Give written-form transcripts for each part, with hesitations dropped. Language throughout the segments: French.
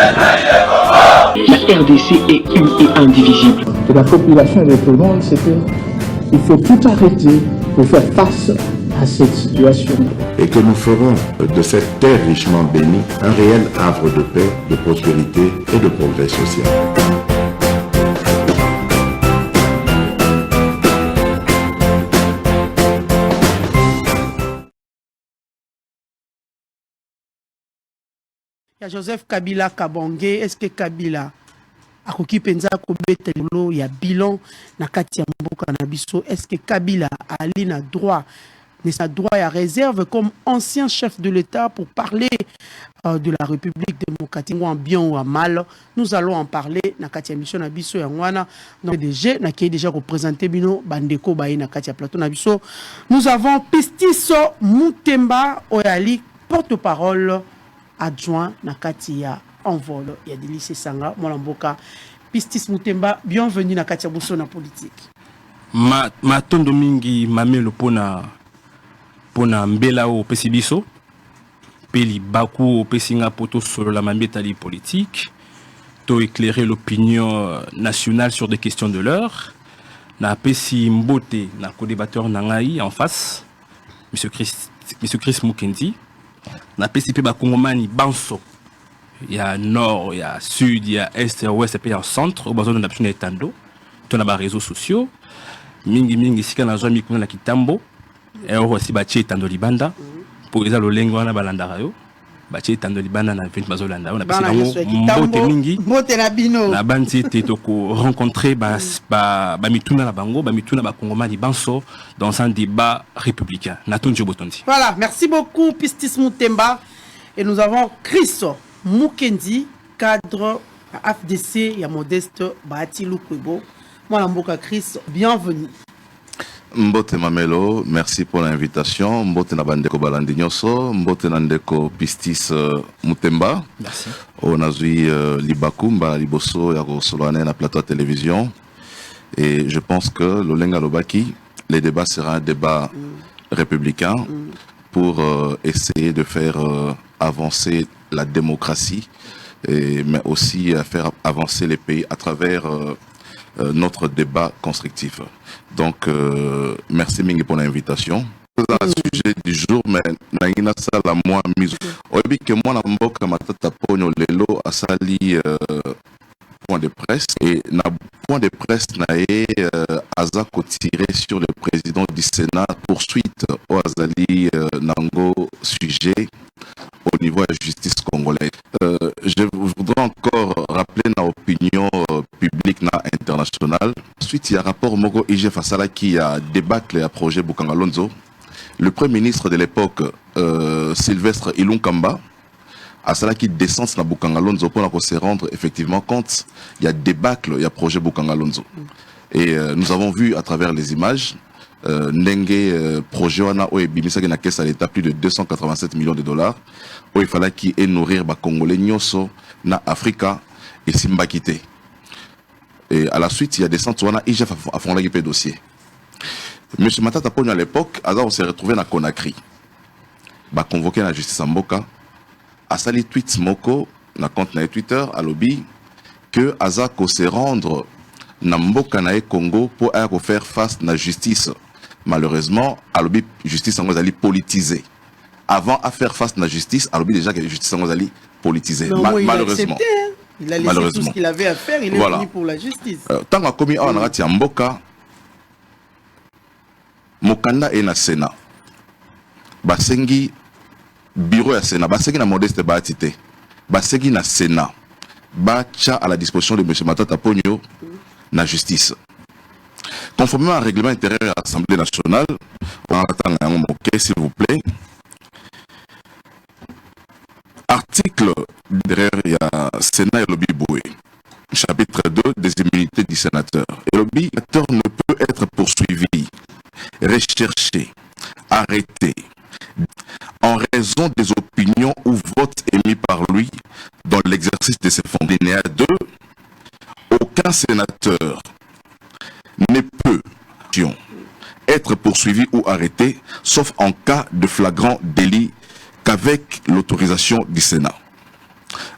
La RDC est une et indivisible. De la population et de tout le monde, c'est qu'il faut tout arrêter pour faire face à cette situation. Et que nous ferons de cette terre richement bénie un réel havre de paix, de prospérité et de progrès social. Il y a Joseph Kabila Kabongé. Est-ce que Kabila a koki penza kobete lolo ya bilan na kati ya mboka na biso? Est-ce que Kabila a na droit, mais sa droit à réserve comme ancien chef de l'État pour parler de la République démocratique en bien ou en mal? Nous allons en parler na kati ya mission na biso ya ngwana. Donc na qui est déjà représenté bino bandeko baye na kati ya plateau na biso. Nous avons Pistiso Moutemba Oyali, porte-parole adjoint na kati ya envol ya Delice Sanga Molamboka. Pistis Moutemba, bienvenue na kati ya boso na politique. Ma tondo mingi mamelo pona mbela o pesi biso peli baku o pesinga poto solo la mambeta li politique to éclairer l'opinion nationale sur des questions de l'heure na pesi mbote na co-débatteur nangai en face monsieur Chris Mukendi na pesi pe ba kongomani banso il y a nord, il y a sud, il y a est, il y a ouest, et puis il y a centre, au besoin de l'option d'étando, on a des réseaux sociaux, mingi sika na zami kuna na kitambo, et aussi bâti étando libanda, pour les allo lengo na balanda rayo, bâti étando libanda na 20 bazolanda, on a passé dans mbote mingi, mbote na bino, na banti te toko rencontrer ba mituna na bango, ba mituna ba kongomani banso dans un débat républicain. Natonjo Botondi. Voilà, merci beaucoup Pistis Moutemba, et nous avons Chris Mukendi, cadre AFDC, il y a Modeste Bahati Lukwebo. Moi, Mboka Chris, bienvenue. Mbote Mamelo, merci pour l'invitation. Mbote Nabandeko Balandinyoso, Mbote Nandeko Pistis Moutemba. Merci. On a vu Libakumba, Liboso, Yako Solane, la plateau de télévision. Et je pense que l'Olenga Lobaki, les débats sera un débat républicain pour essayer de faire avancer la démocratie, mais aussi faire avancer les pays à travers notre débat constructif. Donc, merci Mingi pour l'invitation. Dans le sujet du jour, mais naina sala moi mise. Obi que moi na mboka matata ponyo lelo asali point de presse et na point de presse nae azako tiré sur le président du Sénat poursuite au azali nango sujet au niveau de la justice congolaise. Je voudrais encore rappeler notre opinion publique na internationale. Ensuite, il y a un rapport Mogo IG Fasala qui a débâcle à projet Bukangalonzo. Le premier ministre de l'époque, Sylvestre Ilunkamba, a cela qui descend na Bukangalonzo pour se rendre effectivement compte. Il y a débâcle, il y a projet Bukangalonzo. Et nous avons vu à travers les images Nenge projet wana o ebimisaki na caisse à l'état plus de 287 millions de dollars où il fallait qu'il ait nourrir ba congolais nyoso na Afrika et Simbakité. Et à la suite il y a des centres wana IGF a fondé le dossier. Monsieur Matata Pogno à l'époque, on s'est retrouvé na Conakry. Ba convoqué la justice en Mboka a sali tweet moko na compte na Twitter à lobby que Azako se rendre na Mboka na Congo pour faire face à la justice. Malheureusement, à l'objet justice en allait politiser. Avant à faire face à la justice, à l'objet déjà que la justice en allait politiser. Malheureusement. Il a laissé tout ce qu'il avait à faire, il est venu pour la justice. Tant qu'on a commis en Arati Mboka, Mokanda et na Sénat. Basengi bureau à Sénat, Basengi na Modeste Baatite. Basengi na Sénat. Bacha à la disposition de M. Matata Pogno na justice. Conformément à un règlement intérieur à l'Assemblée nationale, on attend un moment, s'il vous plaît. Article derrière il y a Sénat et lobby Boué. Chapitre 2 des immunités du sénateur. Et le sénateur ne peut être poursuivi, recherché, arrêté en raison des opinions ou votes émis par lui dans l'exercice de ses fonctions. Linéa 2. Aucun sénateur ne peut être poursuivi ou arrêté, sauf en cas de flagrant délit qu'avec l'autorisation du Sénat.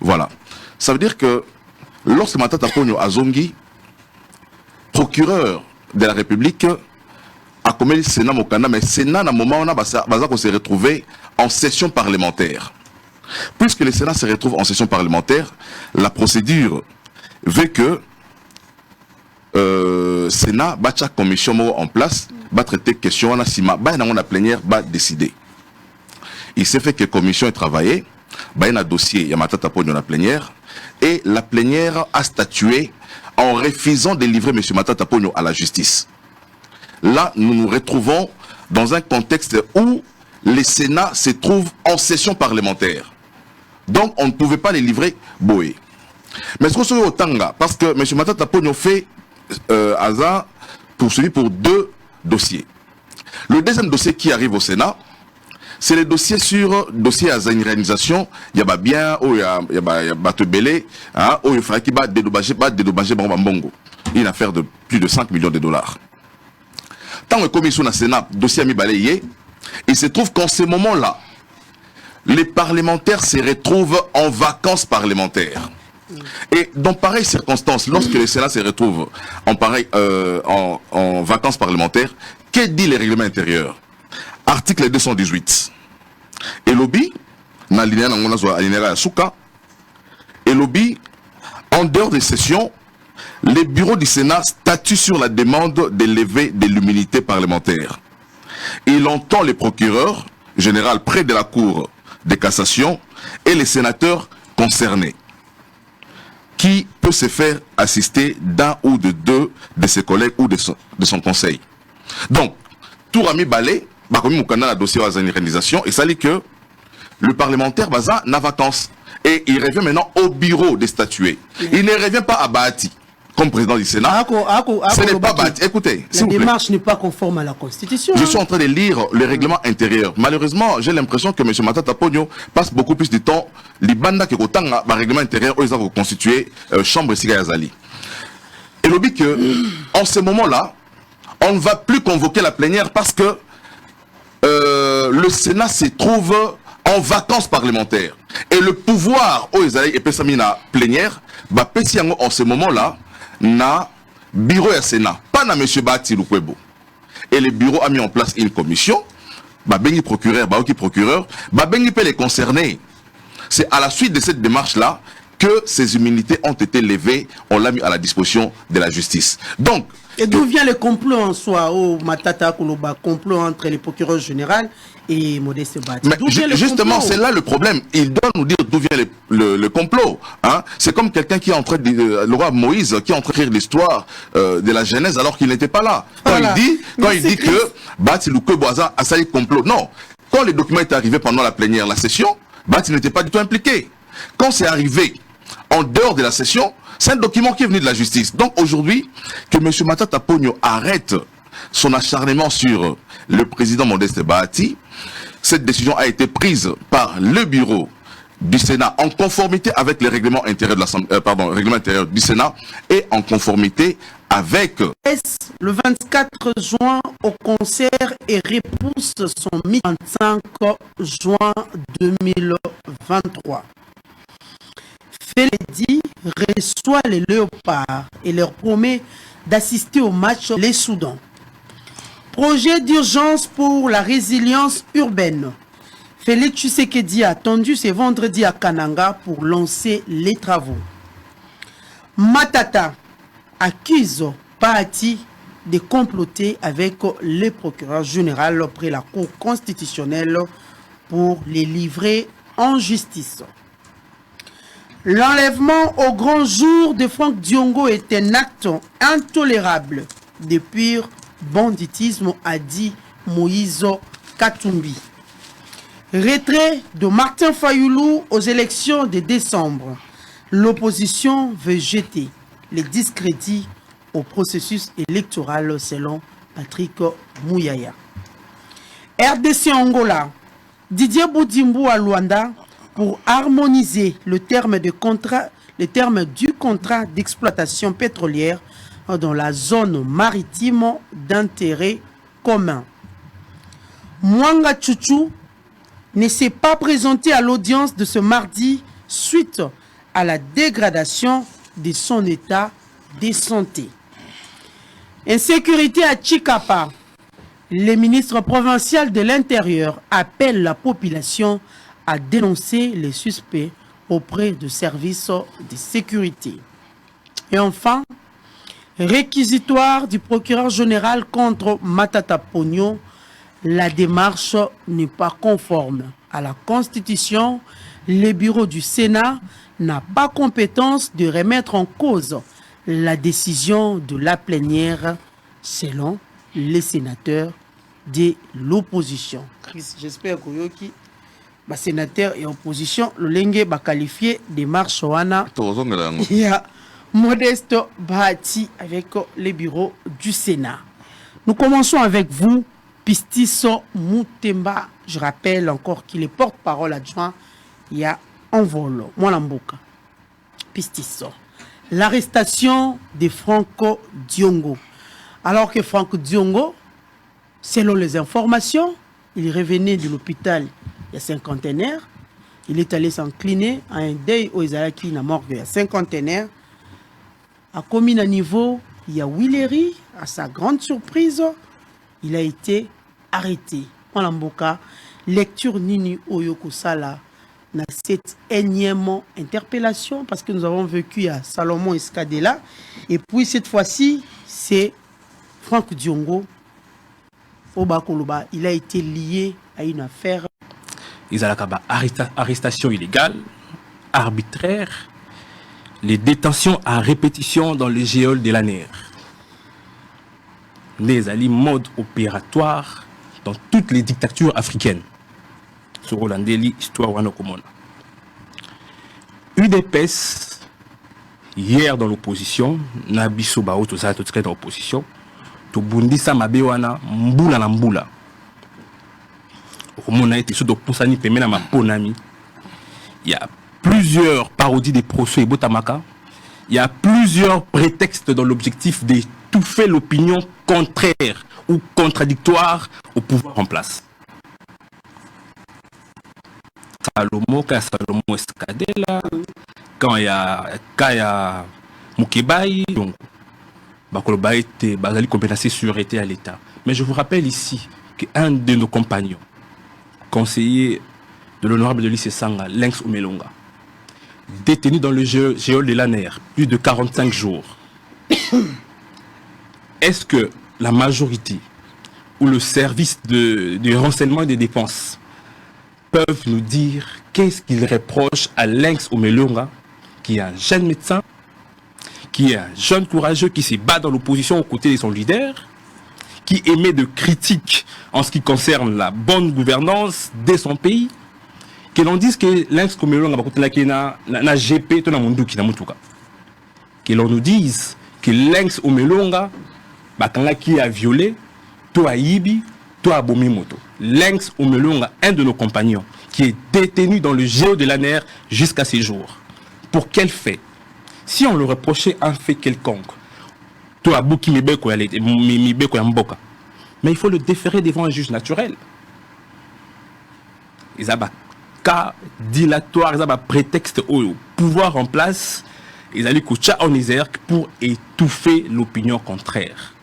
Voilà. Ça veut dire que lorsque Matata Ponyo Azongi, procureur de la République, a commis le Sénat Mokanda, mais le Sénat, à un moment, on s'est retrouvé en session parlementaire. Puisque le Sénat se retrouve en session parlementaire, la procédure veut que Sénat bat chaque commission en place, va traiter question, on a la plénière, va décider. Il s'est fait que la commission ait travaillé, il y a un dossier, il y a Matata Ponyo dans la plénière, et la plénière a statué en refusant de livrer M. Matata Ponyo à la justice. Là, nous nous retrouvons dans un contexte où le Sénat se trouve en session parlementaire. Donc, on ne pouvait pas les livrer Boé. Mais ce qu'on se fait au Tanga, parce que M. Matata Ponyo fait hasard poursuivi pour 2 dossiers. Le deuxième dossier qui arrive au Sénat, c'est le dossier sur dossier à une réalisation. Il y a bien, il y a Batebele, il y a qui va dédommager Bongo. Une affaire de plus de 5 millions de dollars. Tant que commission au Sénat, dossier a mis balayé, il se trouve qu'en ce moment-là, les parlementaires se retrouvent en vacances parlementaires. Et dans pareilles circonstances, lorsque le Sénat se retrouve en vacances parlementaires, que dit le règlement intérieur? Article 218. Et lobby, dans l'alinéa Souka, et lobby, en dehors des sessions, les bureaux du Sénat statuent sur la demande de levée de l'immunité parlementaire. Il entend les procureurs généraux près de la Cour de cassation et les sénateurs concernés, qui peut se faire assister d'un ou de 2 de ses collègues ou de son conseil. Donc, tout Rami Balé, comme on a dossier à une réalisation, et ça dit que le parlementaire Baza n'a vacances. Et il revient maintenant au bureau de statuer. Il ne revient pas à Bahati comme président du Sénat. Ce n'est pas Bahati. Écoutez, la démarche n'est pas conforme à la Constitution. Je suis en train de lire le règlement intérieur. Malheureusement, j'ai l'impression que M. Matata Ponyo passe beaucoup plus de temps. Libanda qui est le règlement intérieur, ils ont constitué chambre Siga Yazali. Et le but que, en ce moment-là, on ne va plus convoquer la plénière parce que le Sénat se trouve en vacances parlementaires. Et le pouvoir, et Pessamina plénière, en ce moment-là, na bureau à Sénat, pas na M. Bati Lukwebo. Et le bureau a mis en place une commission, bengi procureur, bengi peut les concerner. C'est à la suite de cette démarche-là que ces immunités ont été levées, on l'a mis à la disposition de la justice. Donc, et d'où vient le complot en soi, au Matata Kouloba, complot entre les procureurs généraux et Modeste Bati? Mais justement, c'est là le problème. Il doit nous dire d'où vient le complot. Hein? C'est comme quelqu'un qui est en train de le roi Moïse, qui est en train d'écrire l'histoire de la Genèse alors qu'il n'était pas là. Quand il dit que Bati Lukweboaza a ça complot. Non. Quand le document est arrivé pendant la plénière, la session, Bati n'était pas du tout impliqué. Quand c'est arrivé en dehors de la session, c'est un document qui est venu de la justice. Donc aujourd'hui, que M. Matata Ponyo arrête son acharnement sur le président Modeste Bahati, cette décision a été prise par le bureau du Sénat en conformité avec le règlement intérieur de règlement intérieur du Sénat et en conformité avec le 24 juin au concert et repousse son 25 juin 2023. Félidi reçoit les Léopards et leur promet d'assister au match les Soudans. Projet d'urgence pour la résilience urbaine. Félix Tshisekedi a attendu ce vendredi à Kananga pour lancer les travaux. Matata accuse Bahati de comploter avec le procureur général auprès de la Cour constitutionnelle pour les livrer en justice. L'enlèvement au grand jour de Franck Diongo est un acte intolérable de pur banditisme, a dit Moïse Katumbi. Retrait de Martin Fayoulou aux élections de décembre. L'opposition veut jeter les discrédits au processus électoral selon Patrick Mouyaya. RDC Angola, Didier Boudimbo à Luanda pour harmoniser le terme du contrat d'exploitation pétrolière dans la zone maritime d'intérêt commun. Mwanga Tchouchou ne s'est pas présenté à l'audience de ce mardi suite à la dégradation de son état de santé. Insécurité à Chikapa. Le ministre provincial de l'Intérieur appelle la population à dénoncer les suspects auprès de services de sécurité. Et enfin, réquisitoire du procureur général contre Matata Pogno. La démarche n'est pas conforme à la Constitution. Le bureau du Sénat n'a pas compétence de remettre en cause la décision de la plénière selon les sénateurs de l'opposition. J'espère que les sénateurs et l'opposition le qualifié de marche wana ya Modeste Bahati avec les bureaux du Sénat. Nous commençons avec vous, Pistiso Moutemba. Je rappelle encore qu'il est porte-parole adjoint. Il y a Envolo, Mwalamboka. Pistiso. L'arrestation de Franco Diongo. Alors que Franco Diongo, selon les informations, il revenait de l'hôpital il y a cinquantenaire. Il est allé s'incliner à un deuil aux Izalaki na mort il y a cinquantenaire. À commune à niveau, il y a Willery. À sa grande surprise, il a été arrêté. Mwalamboka, lecture Nini Oyoko Sala dans cette énième interpellation parce que nous avons vécu à Salomon Escadela. Et puis cette fois-ci, c'est Franck Diongo. Il a été lié à une affaire. Ils ont arrestation illégale, arbitraire, les détentions à répétition dans le géol de l'ANER. Les alliés mode opératoire dans toutes les dictatures africaines. Sur Rolandeli, histoire Wanokomona. UDPS, hier dans l'opposition, Nabiso Bao, tout ça, tout ça dans l'opposition, tout Bundisa Mabewana, Mboula na Mboula. Omona était sous Poussani Pemena Maponami. Il y a plusieurs parodies des procès et Botamaka. Il y a plusieurs prétextes dans l'objectif d'étouffer l'opinion contraire ou contradictoire au pouvoir en place. Salomo Escadela, quand il y a Moukebaï, donc Bakolobaï était Bazali compétence sûreté à l'État. Mais je vous rappelle ici qu'un de nos compagnons, conseiller de l'honorable de lycée Sanga, Lynx Omelonga, détenu dans le géol de l'ANER, plus de 45 jours. Est-ce que la majorité ou le service de renseignement et des dépenses peuvent nous dire qu'est-ce qu'ils reprochent à Lynx Omelonga, qui est un jeune médecin, qui est un jeune courageux, qui se bat dans l'opposition aux côtés de son leader, qui émet de critiques en ce qui concerne la bonne gouvernance de son pays, que l'on dise que Lynx Omelonga na GP to na munduki na mutuka, que l'on nous dise que Lynx Omelonga bakanga qui a violé to a yibi to a bomi moto. Lynx Omelonga, un de nos compagnons, qui est détenu dans le géo de l'ANER jusqu'à ces jours. Pour quel fait? Si on le reprochait un fait quelconque, mais il faut le déférer devant un juge naturel. Ils ont un cas dilatoire, ils ont un prétexte au pouvoir en place, ils allaient coucher en Isère pour étouffer l'opinion contraire.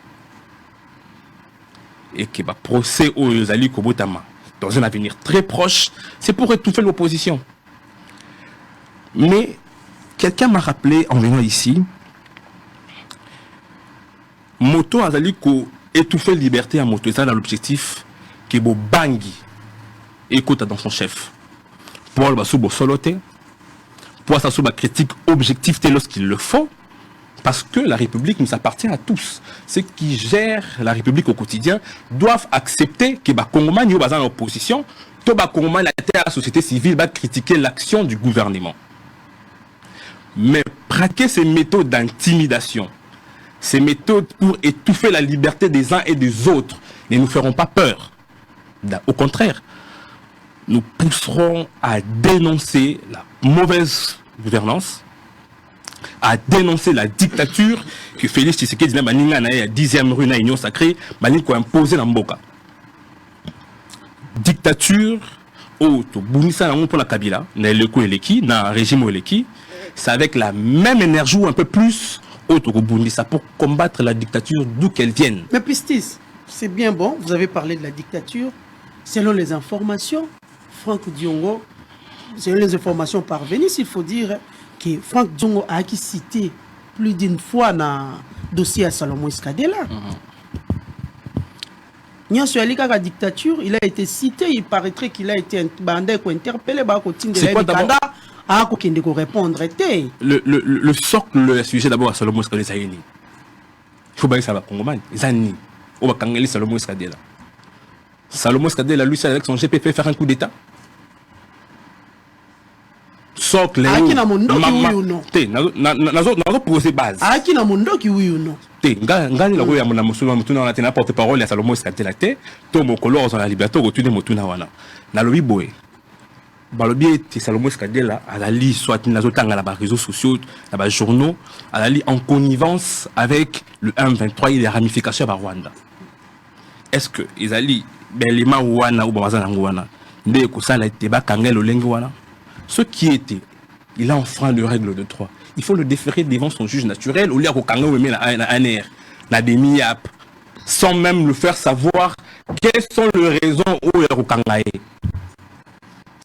Et que le procès aux Yozali Kobotama, dans un avenir très proche, c'est pour étouffer l'opposition. Mais quelqu'un m'a rappelé en venant ici, Moto Azali ko étouffer liberté à Moto, c'est dans l'objectif que Bo Bangi écoute dans son chef. Pour le Basoubo Soloté, pour sa souba critique objective lorsqu'il le faut, parce que la République nous appartient à tous. Ceux qui gèrent la République au quotidien doivent accepter que Bakongoma n'y a pas d'opposition, que Bakongoma la société civile va critiquer l'action du gouvernement. Mais pratiquer ces méthodes d'intimidation, ces méthodes pour étouffer la liberté des uns et des autres, ne nous feront pas peur. Au contraire, nous pousserons à dénoncer la mauvaise gouvernance, à dénoncer la dictature que Félix Tshisekedi dit à la 10e rue na Union Sacrée, qui a imposé dans Mboka. Dictature, pour la Kabila, na Eleko Eleki, na régime Eleki, c'est avec la même énergie ou un peu plus ça pour combattre la dictature d'où qu'elle vienne. Mais Pistis, c'est bien bon, vous avez parlé de la dictature. Selon les informations, Franck Diongo, selon les informations parvenues, il faut dire que Franck Diongo a cité plus d'une fois dans le dossier à Salomon Skadela. La dictature, il a été cité, il paraîtrait qu'il a été interpellé par c'est quoi d'abord répondre. Le socle, le sujet d'abord à Salomon Skadela. Il faut bien que ça va Congoman. Zani, on va kangali Salomon Skadela. Salomon Skadela, lui, c'est avec son GPP faire un coup d'état. Socle. Qui na mondo ki oui ou non? Nazo poser base. Qui na mondo ki oui ou non? Ngani la roya mona musula mutuna na tena porte-parole ya Salomon Skadela te to mokolo on la liberté ko tuné mutuna wana. Na lobi boy. Balobi ete Salomon Skadela à la li soit nazo tanga na réseaux sociaux, na ba journaux, à la li en connivence avec le M23 et les ramifications à Rwanda. Est-ce que ezali belema wana ou bazana ngwana nde ko sala ete ba kangelo lengo wana? Ce qui était, il a enfreint le règle de 3. Il faut le déférer devant son juge naturel au lieu de kango me na aner na demi-ap sans même le faire savoir quelles sont les raisons où il kangaé.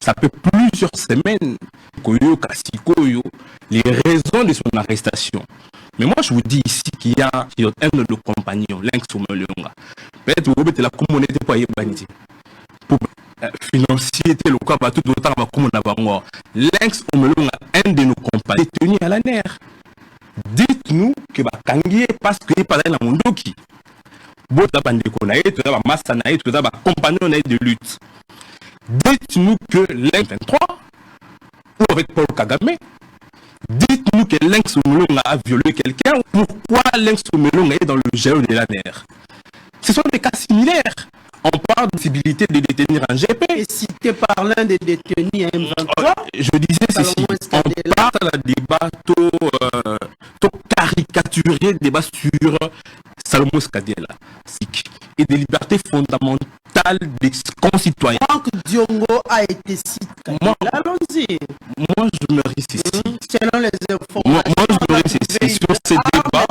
Ça peut plusieurs semaines les raisons de son arrestation. Mais moi je vous dis ici qu'il y a un de nos compagnons, Lynx Omelonga. Peut-être que vous avez la communauté pour y bandir. Pour financier le cas va tout autant comme on a bango. Lynx Omelonga, un de nos compagnons détenu à la nerf. Dites-nous que va kangier parce que il parle dans mon doki. Bota bandeko na yetu na ba massa na yetu na ba compagnon na de lutte. Dites-nous que l'M23 ou avec Paul Kagame, dites-nous que Lynx Omelonga a violé quelqu'un. Pourquoi Lynx Omelonga est dans le gel de la nerf? Ce sont des cas similaires. On parle de possibilité de détenir un GP. Et cité par l'un des détenus à M23. Je disais ceci. On parle d'un débat tout caricaturé, débat sur Salomon Skadela et des libertés fondamentales des concitoyens. Franck Diongo a été cité. Allons-y. Moi, je me risque ici. Selon les informations. Moi, je me risque ici sur ces débats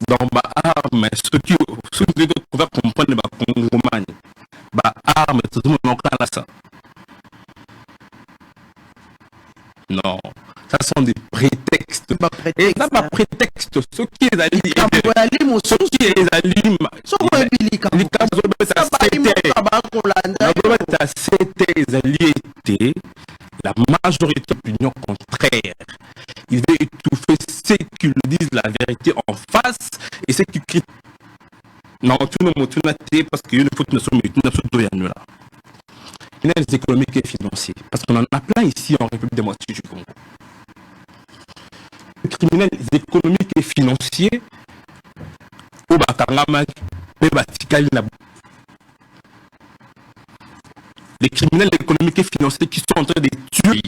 dans ma arme. Ceux qui doivent comprendre ma Congoman. Ma arme, tout le monde en ça. Non. Ça sont des prétextes. Et là, ma prétexte, ce qui est allé. Ce qui est allé. La majorité d'opinion contraire. Il veut étouffer ceux qui lui disent la vérité en face et ceux qui crient. Non, tout le monde parce qu'il faut que nous sommes là. Criminels économiques et financiers. Parce qu'on en a plein ici en République démocratique du Congo. Les criminels économiques et financiers, les criminels économiques et financiers qui sont en train de tuer.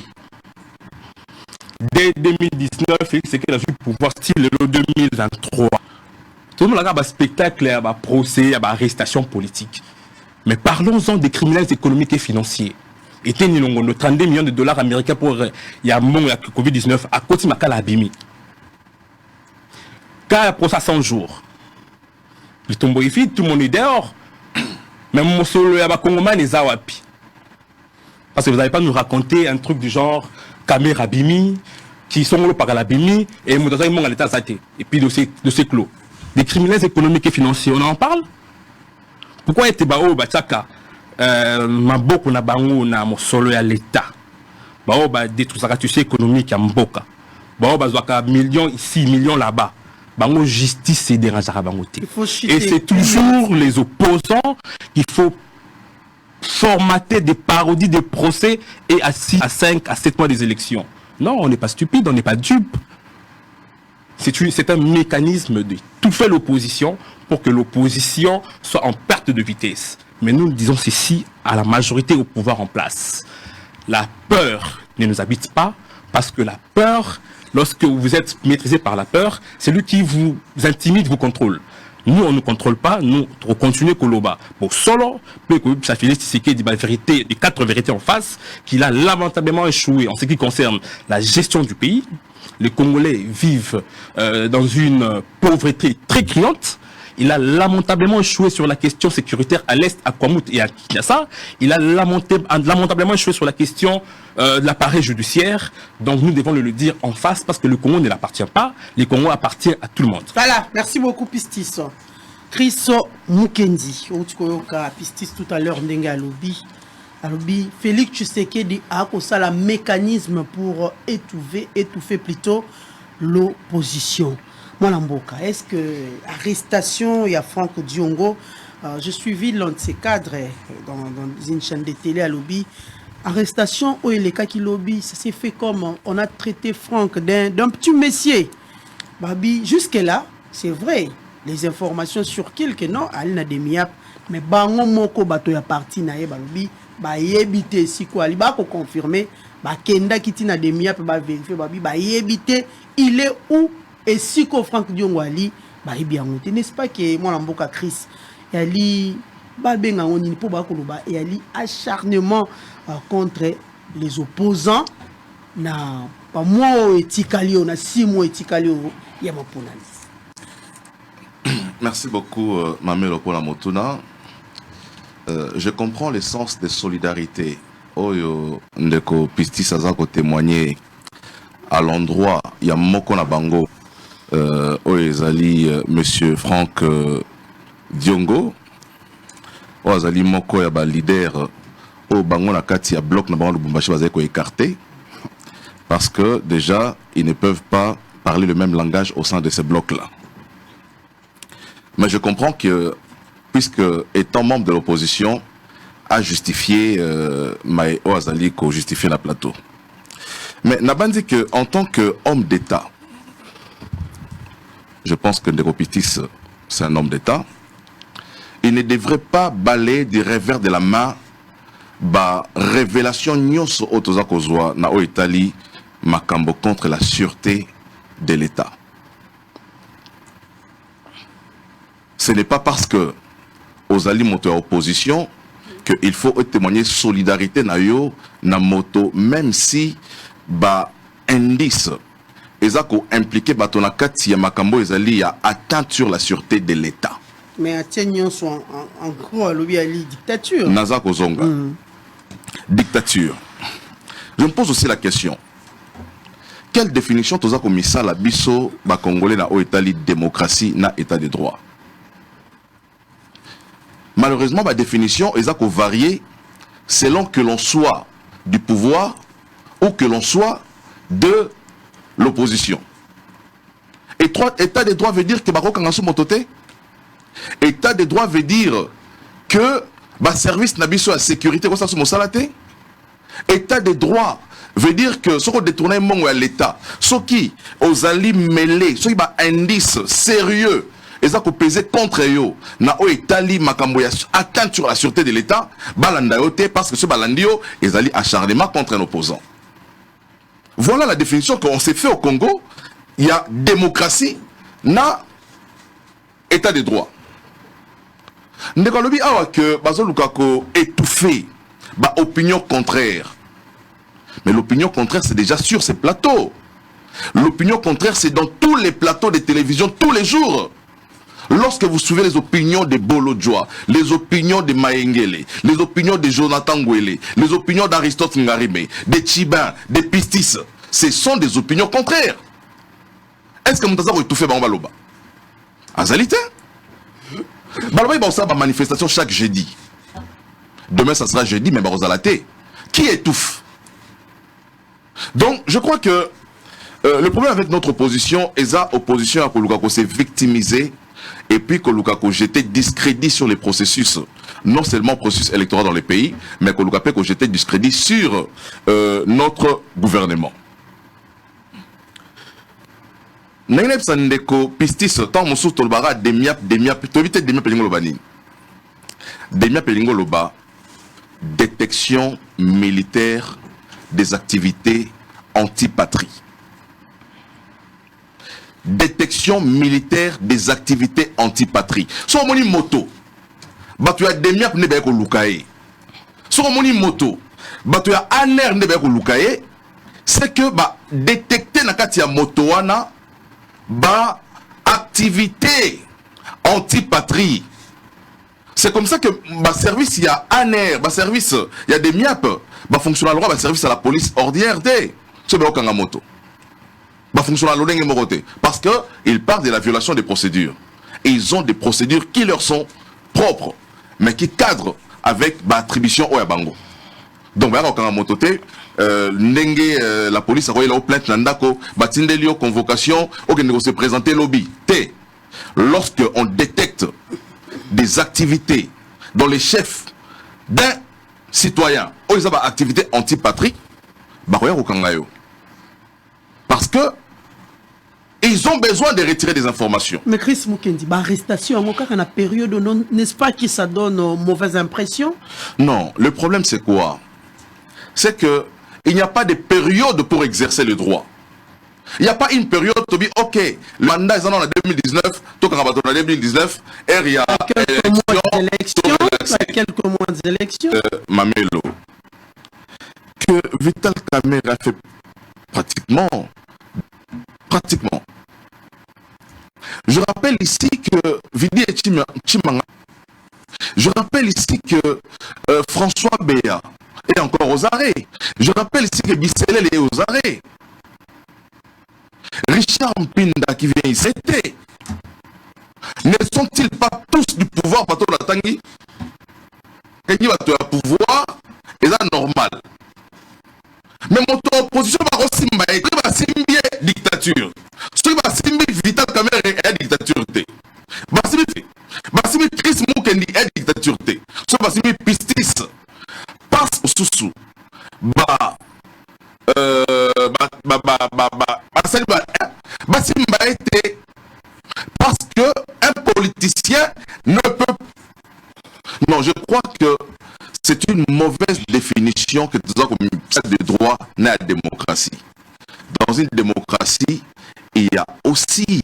Dès 2019, c'est qu'il a eu le pouvoir style le 2023. Tout le monde a un spectacle, un procès, une arrestation politique. Mais parlons-en des criminels économiques et financiers. Et tenons 32 millions de dollars américains pour il y a Covid-19 à côté de Makala Abimi. Quand pour ça 100 jours, le tombeau est vide, tout le monde est dehors. Même mon solo et Congoman les Awapi. Parce que vous n'allez pas nous raconter un truc du genre Kamer Abimi, qui sont là par l'Abimi, et Moutaza Mon à l'état Zate. Et puis de ces clos. Des criminels économiques et financiers, on en parle? Pourquoi était bao bataka maboko na bango na mosolo ya l'état? Bao ba détruire tu sais économique ya mboka. Bao bazwaka millions ici, millions là-bas. Bango justice c'est dérangeant bango te. Et c'est toujours les opposants qu'il faut formater des parodies de procès et à 6 à 5 à 7 mois des élections. Non, on n'est pas stupide, on n'est pas dupe. C'est un mécanisme de tout faire l'opposition pour que l'opposition soit en perte de vitesse. Mais nous disons ceci à la majorité au pouvoir en place. La peur ne nous habite pas parce que la peur, lorsque vous êtes maîtrisé par la peur, c'est lui qui vous intimide, vous contrôle. Nous, on ne contrôle pas, nous, on continue Koloba. Pour solo, ça fait dit la vérité, les 4 vérités en face, qu'il a lamentablement échoué en ce qui concerne la gestion du pays. Les Congolais vivent dans une pauvreté très criante. Il a lamentablement échoué sur la question sécuritaire à l'Est, à Kwamut et à Kinshasa. Il a lamentablement échoué sur la question de l'appareil judiciaire. Donc nous devons le dire en face parce que le Congo ne l'appartient pas. Le Congo appartient à tout le monde. Voilà, merci beaucoup Pistis. Chris Mukendi, Pistis tout à l'heure, Ndenga Alobi. Félix Tshisekedi a ça un mécanisme pour étouffer plutôt l'opposition. Mwanamboka, est-ce que arrestation, il y a Franck Diongo, je suivi l'un de ces cadres dans une chaîne de télé à lobby. Arrestation, où il est cas qui lobby, ça s'est fait comme on a traité Franck d'un petit messier. Babi, jusque-là, c'est vrai, les informations sur quelques non, elle n'a des miap, mais bango moko bato ya parti na ye balobi, ba yebite si quoi, il va confirmer, ba kenda kiti na des miap, ba vérifier, babi, ba yebite, il est où? Et si que Franck Diongo Ali, bah bien n'est-ce pas que moi l'amboka Chris, Ali, bah ben on n'y peut pas koloba, et Ali acharnement contre les opposants, na pas moi etikali, on a 6 mois etikali, il y a ma ponalis. Merci beaucoup, Mamelo pour la Motuna. Je comprends le sens de solidarité. Oyo ndeko Pistis Azako témoigner à l'endroit, il y a Moko na Bango. Ezali monsieur Franck Diongo Ezali moko ya ba leader au bango na kati ya bloc na bango Lubumbashi bazali ko écarté parce que déjà ils ne peuvent pas parler le même langage au sein de ces blocs là. Mais je comprends que puisque étant membre de l'opposition a justifié Mae Ezali ko justifier la plateau. Mais Nabandi que en tant qu'homme d'État, je pense que Ndeko Pistis, c'est un homme d'État. Il ne devrait pas balayer du revers de la main la révélation nyonso otoza kozwa na o Italie makambo contre la sûreté de l'État. Ce n'est pas parce que ozali moto à opposition qu'il faut témoigner solidarité na yo na moto, même si indice Ezako impliqué batona kati ya makambo ezali ya atteinte sur la sûreté de l'État. Mais attention sont en gros lobby ali dictature. Nazako Zonga. Dictature. Je me pose aussi la question. Quelle définition tozako misala biso ba congolais na o Italie démocratie na état de droit? Malheureusement la définition ezako varier selon que l'on soit du pouvoir ou que l'on soit de l'opposition. État de droit veut dire que Bako Kangasu Motote. État de droit veut dire que service nabiso à sécurité comme ça sur mon salate. État de droit veut dire que ce qu'on détourne mon à l'État, ce qui aux alliés mêlés, ce qui va indice sérieux, et ça qu'on pesait contre eux, na o Italie makamboya atteinte sur la sûreté de l'État, balandayote parce que ce balandio ils allaient acharnement contre un opposant. Voilà la définition qu'on s'est fait au Congo. Il y a démocratie, na état de droit. Ndekalobi awa que bazo lukako étouffé, opinion contraire. Mais l'opinion contraire c'est déjà sur ces plateaux. L'opinion contraire c'est dans tous les plateaux de télévision tous les jours. Lorsque vous suivez les opinions de Bolo Djoa, les opinions de Maengele, les opinions de Jonathan Ngwele, les opinions d'Aristote Ngarime, de Chibin, de Pistis, ce sont des opinions contraires. Est-ce que Moutaza va étouffer Baloba? Azalité? Baloba il va faire une manifestation chaque jeudi. Demain ça sera jeudi, mais Barozalaté. Qui étouffe? Donc je crois que le problème avec notre opposition, est la opposition à Kolukako s'est victimisée. Et puis que Lukaku jetait discrédit sur les processus, non seulement processus électoraux dans les pays, mais que Lukaku jetait discrédit sur notre gouvernement. Nenep Sandeko Pistis tant Moussou Tolbara demia tu évites demia pelingo lobani. Demia pelingo loba détection militaire des activités anti-patrie. détection militaire des activités anti-patrie. So moni moto, batu ya demiap ne beko lukaye. So moni moto, batu ya aner ne beko lukaye, c'est que ba détecter na kati ya moto wana ba activité anti-patrie. C'est comme ça que ma service, il y a ANR, ma service, il y a des MIAP, ma fonctionnaire droit, ma service à la police ordinaire, c'est bien moto. Ma fonctionnaire l'oleng parce que ils parlent de la violation des procédures. Et ils ont des procédures qui leur sont propres, mais qui cadrent avec l'attribution au Yabango. Donc, moto la police a envoyé la plainte Nandako, Batindelio, convocation, on se présenter lobby. Lorsque on détecte des activités dans les chefs d'un citoyen, ils ont des activités anti-patrie, parce que ils ont besoin de retirer des informations. Mais Chris Mukendi, arrestation, en a période, n'est-ce pas que ça donne mauvaise impression? Non, le problème c'est quoi? C'est que il n'y a pas de période pour exercer le droit. Il n'y a pas une période où dire, ok, le mandat est en 2019, tout en 2019, il y a quelques mois d'élections. Mamelo, que Vital Kamerhe a fait pratiquement. Je rappelle ici que Vidi et Chimanga, je rappelle ici que François Béa est encore aux arrêts. Je rappelle ici que Bisselel est aux arrêts. Richard Mpinda qui vient ici, ne sont-ils pas tous du pouvoir par la Tanguy? Et qui va te pouvoir, et ça normal. Mais mon opposition va aussi simbier dictature. Ce qui va simbier Vital Kamerhe est dictature. Basimi Chris Mukendi est dictature. Ce qui va simbier Pistis passe au sous-sous. Parce que un politicien ne peut. Non, je crois que c'est une mauvaise définition que nous avons de droit dans la démocratie. Dans une démocratie, il y a aussi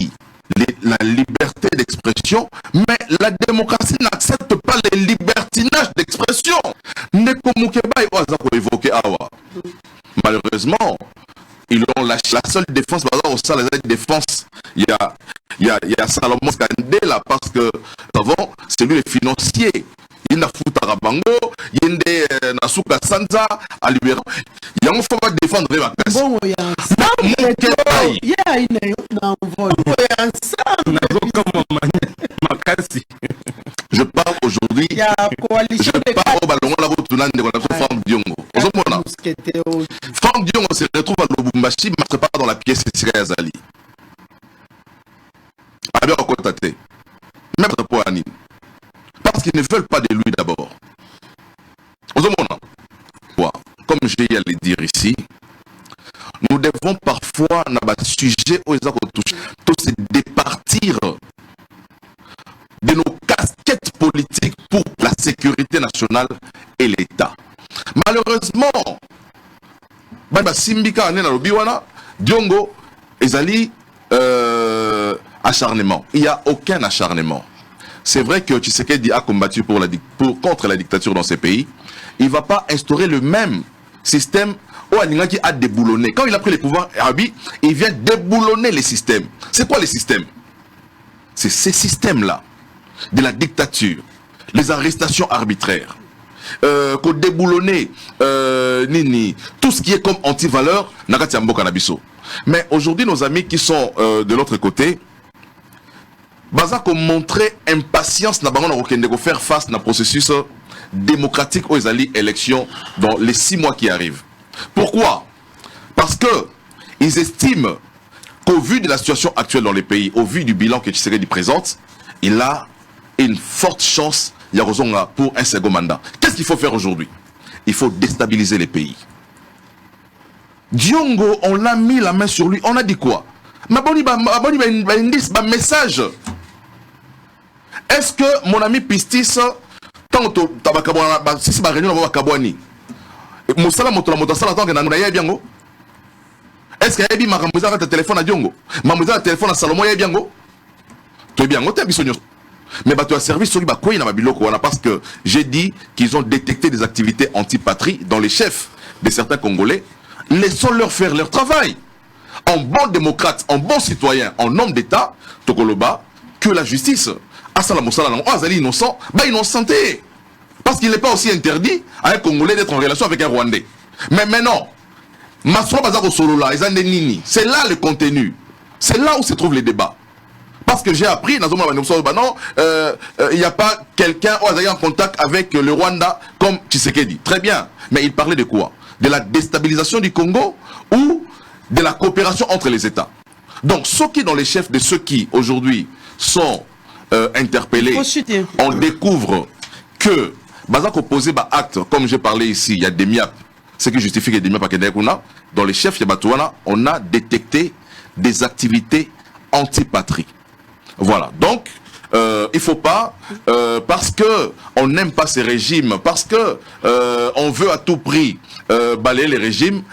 la liberté d'expression, mais la démocratie n'accepte pas les libertinages d'expression. Malheureusement, ils ont lâché la seule défense, par exemple, au sein de la défense, il y a Salomon Skandela, parce que avant, c'est lui le financier. Il y a Futarabango, il y a Nasuka Sanza, à Libéran. Il y a un faut pas défendre les vacances. Bon, il y a je parle aujourd'hui. Je parle au ballon la route de Franck Diongo. Franck Diongo se retrouve à Lubumbashi, mais ne pas dans la pièce Sika Yazali. Avec un contaté. Même pour Anine. Parce qu'ils ne veulent pas de lui d'abord. Comme j'ai à le dire ici, nous devons parfois, dans le sujet où ils ont touché, tous départir de nos casquettes politiques pour la sécurité nationale et l'État. Malheureusement, Simbika Diongo, Ezali, acharnement. Il n'y a aucun acharnement. C'est vrai que Tshisekedi a combattu contre la dictature dans ces pays. Il ne va pas instaurer le même système où Aninga qui a déboulonné. Quand il a pris les pouvoirs arabes, il vient déboulonner les systèmes. C'est quoi les systèmes? C'est ces systèmes-là, de la dictature, les arrestations arbitraires, qu'on déboulonner tout ce qui est comme anti-valeur, Nakatiambo Kanabiso. Mais aujourd'hui, nos amis qui sont de l'autre côté, Baza qu'on montrer impatience na bango na faire face na processus démocratique aux élections dans les 6 mois qui arrivent. Pourquoi? Parce que ils estiment qu'au vu de la situation actuelle dans les pays, au vu du bilan que Tshisekedi présente, il a une forte chance pour un second mandat. Qu'est-ce qu'il faut faire aujourd'hui? Il faut déstabiliser les pays. Diongo, on l'a mis la main sur lui. On a dit quoi? Message. Est-ce que mon ami Pistis, tant que si c'est ma réunion, on va Kabouani, est-ce Est-ce qu'il y a un téléphone à Diongo? Un téléphone à Salomon et Biango? Tu es bien, tu es bien. Mais tu as servi sur parce que j'ai dit qu'ils ont détecté des activités anti-patrie dans les chefs de certains Congolais. Laissons-leur faire leur travail. En bon démocrate, en bon citoyen, en homme d'État, Tokoloba, que la justice, innocent, innocenté. Parce qu'il n'est pas aussi interdit à un Congolais d'être en relation avec un Rwandais. Mais maintenant, c'est là le contenu. C'est là où se trouvent les débats. Parce que j'ai appris, il n'y a pas quelqu'un en contact avec le Rwanda comme Tshisekedi. Très bien. Mais il parlait de quoi? De la déstabilisation du Congo ou de la coopération entre les États. Donc, ceux qui, dans les chefs de ceux qui, aujourd'hui, sont interpellés, on découvre que, opposé acte, comme j'ai parlé ici, il y a des MIAP, ce qui justifie que des MIAP dans les chefs Yabatouana, on a détecté des activités anti-patrie. Voilà, donc il ne faut pas, parce qu'on n'aime pas ces régimes, parce qu'on veut à tout prix balayer les régimes,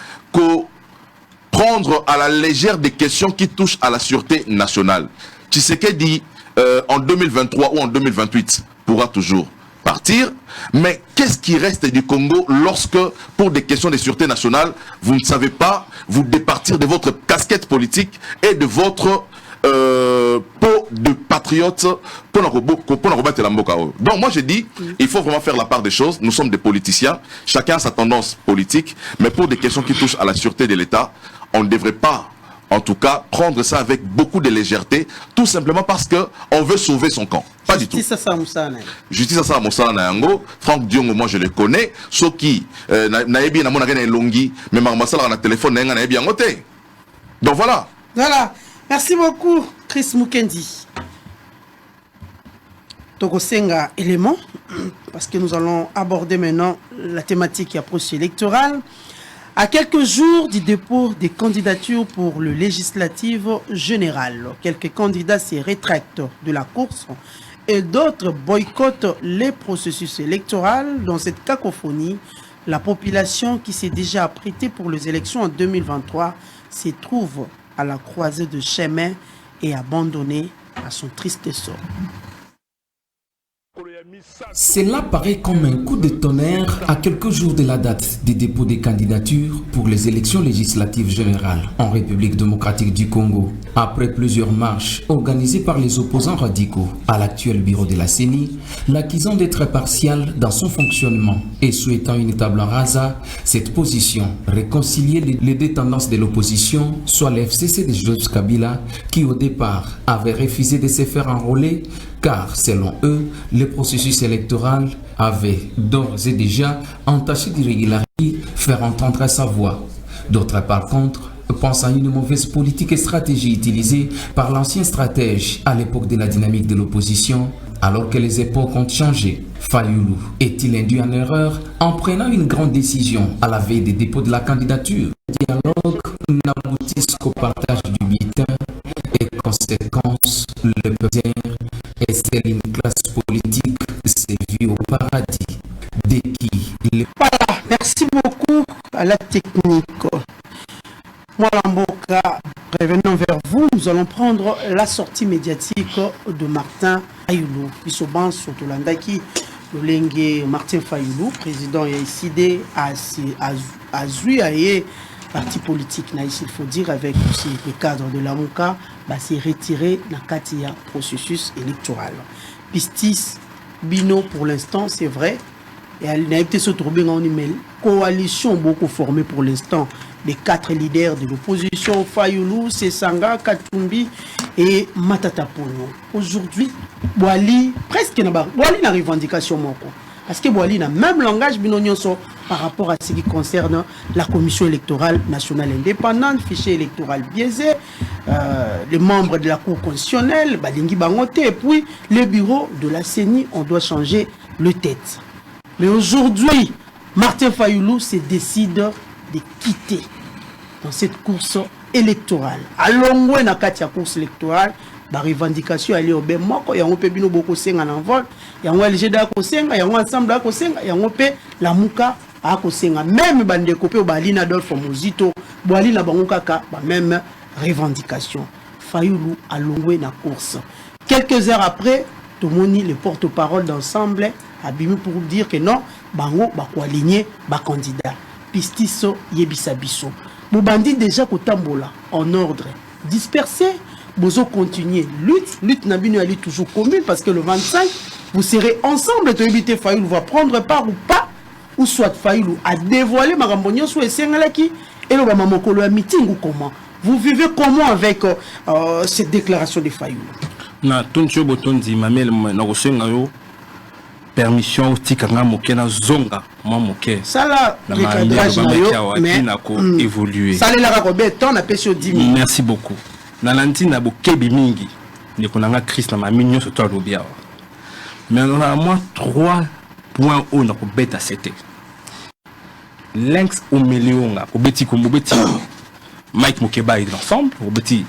prendre à la légère des questions qui touchent à la sûreté nationale. Tshisekedi, en 2023 ou en 2028, pourra toujours partir, mais qu'est-ce qui reste du Congo lorsque, pour des questions de sûreté nationale, vous ne savez pas vous départir de votre casquette politique et de votre peau de patriote pour combattre la mboka. Donc moi je dis, il faut vraiment faire la part des choses. Nous sommes des politiciens, chacun a sa tendance politique, mais pour des questions qui touchent à la sûreté de l'État, on ne devrait pas, en tout cas, prendre ça avec beaucoup de légèreté, tout simplement parce qu'on veut sauver son camp. Pas du tout. Justice à ça, Moussala Nayango. Franck Diongo, moi je le connais. Ceux qui, naebi na mona gana longi, mais marmasala na téléphone na naebi en côté. Donc voilà. Voilà. Merci beaucoup, Chris Mukendi. Togosenga élément, parce que nous allons aborder maintenant la thématique approche électorale. À quelques jours du dépôt des candidatures pour le législatif général, quelques candidats se rétractent de la course et d'autres boycottent les processus électoraux. Dans cette cacophonie, la population qui s'est déjà apprêtée pour les élections en 2023 se trouve à la croisée de chemin et abandonnée à son triste sort. Cela paraît comme un coup de tonnerre à quelques jours de la date des dépôts des candidatures pour les élections législatives générales en République démocratique du Congo. Après plusieurs marches organisées par les opposants radicaux à l'actuel bureau de la CENI, l'accusant d'être partial dans son fonctionnement et souhaitant une table rasa, cette position réconciliait les deux tendances de l'opposition, soit l'FCC de Joseph Kabila, qui au départ avait refusé de se faire enrôler, car selon eux, le processus électoral avait d'ores et déjà entaché d'irrégularité faire entendre sa voix. D'autres par contre pensent à une mauvaise politique et stratégie utilisée par l'ancien stratège à l'époque de la dynamique de l'opposition, alors que les époques ont changé. Fayoulou est-il induit en erreur en prenant une grande décision à la veille des dépôts de la candidature? Le dialogue n'aboutisse qu'au partage du bulletin et conséquence, le peuple et c'est une classe politique sévie au paradis dès qui... Voilà, merci beaucoup à la technique. Moi, Lamboka, revenons vers vous. Nous allons prendre la sortie médiatique de Martin Fayoulou. Bisoban Sotolandaki, Lolenge Martin Fayoulou, président ICD, Azuaye, parti politique, il faut dire, avec aussi le cadre de la MOUKA, s'est retiré dans le Katia processus électoral. Pistis, Bino, pour l'instant, c'est vrai. Et elle n'a été se trouver dans une coalition beaucoup formée pour l'instant. Les 4 leaders de l'opposition, Fayoulou, Sesanga, Katumbi et Matata Pono. Aujourd'hui, Boali, presque n'a la revendication. Parce que Boali n'a même langage par rapport à ce qui concerne la commission électorale nationale indépendante, fichier électoral biaisé, les membres de la Cour constitutionnelle, Balingi Bangote, et puis le bureau de la CENI, on doit changer le tête. Mais aujourd'hui, Martin Fayoulou se décide de quitter dans cette course électorale. Allons na katia course électorale, la revendication elle est au ben moko ya ngope bino boko senga na vote, ya ngo LGD ko senga, ya ngo ensemble ko senga, ya ngope la muka a ko senga, même bande kopé au balina Adolphe Muzito Boali la bango kaka même revendication. Fayoulou a longé na course. Quelques heures après, Tomoni, le porte-parole d'ensemble, a bimi pour dire que non, bango ba ko aligner ba candidat. Pistiso yebisabiso. Bobandi déjà kotambola en ordre dispersé. Bozo continuer lutte nabino ali toujours commune parce que le 25 vous serez ensemble. Tu éviter Fayoulou va prendre part ou pas, ou soit Fayoulou a dévoilé Marambonio sous Essengalaki et le Mamokolo a meeting ou comment. Vous vivez comment avec cette déclaration de Fayoulou? Na toncho botondi mamel na kosenga yo permission tikanga moke na zonga moi moke ça là na recadrage na yo mais na ko évoluer ça là ko beton na pesi 10 000. Merci beaucoup. Na lanti na bokebi mingi ne konanga Christ na maminyo surtout à lobia. Mais on a moins 3 points où na ko beta c'était. Lynx au Méléonga, au Betty comme au Betty Mike Mokeba est l'ensemble, au Betty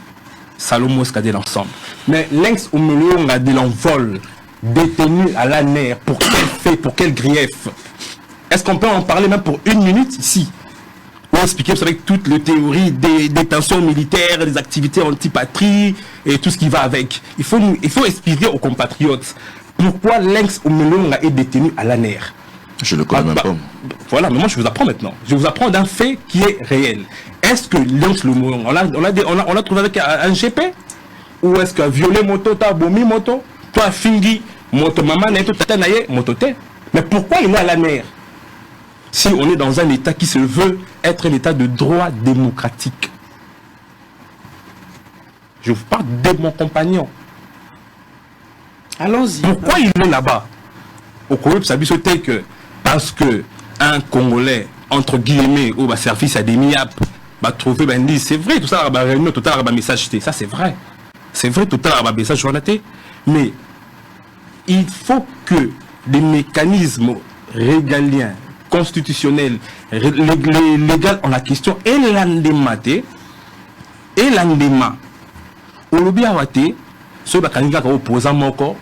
Salomon Skadé l'ensemble. Mais Lynx au Méléonga de l'envol détenu à la nerf, pour quel fait, pour quel grief? Est-ce qu'on peut en parler même pour 1 minute ici? Ou expliquer avec toutes les théories des détentions militaires, des activités anti-patrie et tout ce qui va avec. Il faut expliquer aux compatriotes pourquoi Lynx au Méléonga est détenu à la nerf. Je le connais même pas. Voilà, mais moi je vous apprends maintenant. Je vous apprends d'un fait qui est réel. Est-ce que Lynx le Méléonga, on a trouvé avec un GP? Ou est-ce que violer moto, t'as bomi moto, toi fingi moto maman, n'est tout tata naïe moto te? Mais pourquoi il est à la mer? Si on est dans un état qui se veut être un état de droit démocratique. Je vous parle de mon compagnon. Allons-y. Pourquoi il est là-bas? Au Congo, ça veut dire que parce que un Congolais, entre guillemets, ou bah service à des MIAP, va trouver, ben dit, c'est vrai, tout ça, bah réunion, tout ça, bah message, ça c'est vrai. C'est vrai, tout ça, bah message, journalité. Mais il faut que des mécanismes régaliens, constitutionnels, légaux en la question, et l'endemain, au lobby à Wate, ceux qui sont opposants, moko,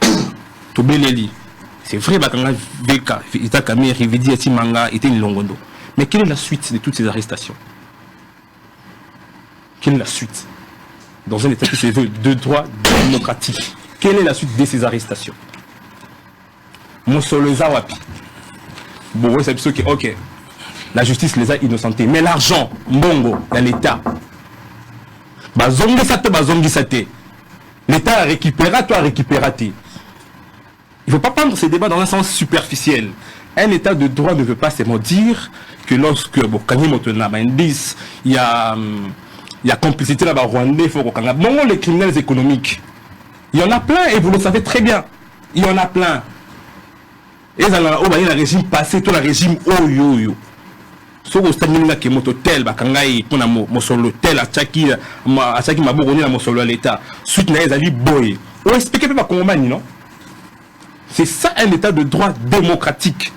tout beleli. C'est vrai, Bakanga Veka, Itakame, Rividi, Etimanga, était une longondo. Mais quelle est la suite de toutes ces arrestations? Quelle est la suite? Dans un état qui se veut de droit démocratique, quelle est la suite de ces arrestations? Mosoloza Wapi. Bon, c'est ceux qui, ok, la justice les a innocentés. Mais l'argent, Mbongo, dans l'État, Bazongi Sate, l'État a récupéré, toi récupératé. Il ne faut pas prendre ces débats dans un sens superficiel. Un état de droit ne veut pas seulement dire que lorsque il y a complicité là-bas rwandais, il faut qu'on a bon les criminels économiques. Il y en a plein et vous le savez très bien. Il y en a plein. Et dans le régime passé, tout le régime yo. Ce que vous avez dit, mototel, bakangai, pour na solo tel, achaki mabogoni na solo à l'État. Suite na ezali boy. On explique pas comment non? C'est ça un état de droit démocratique.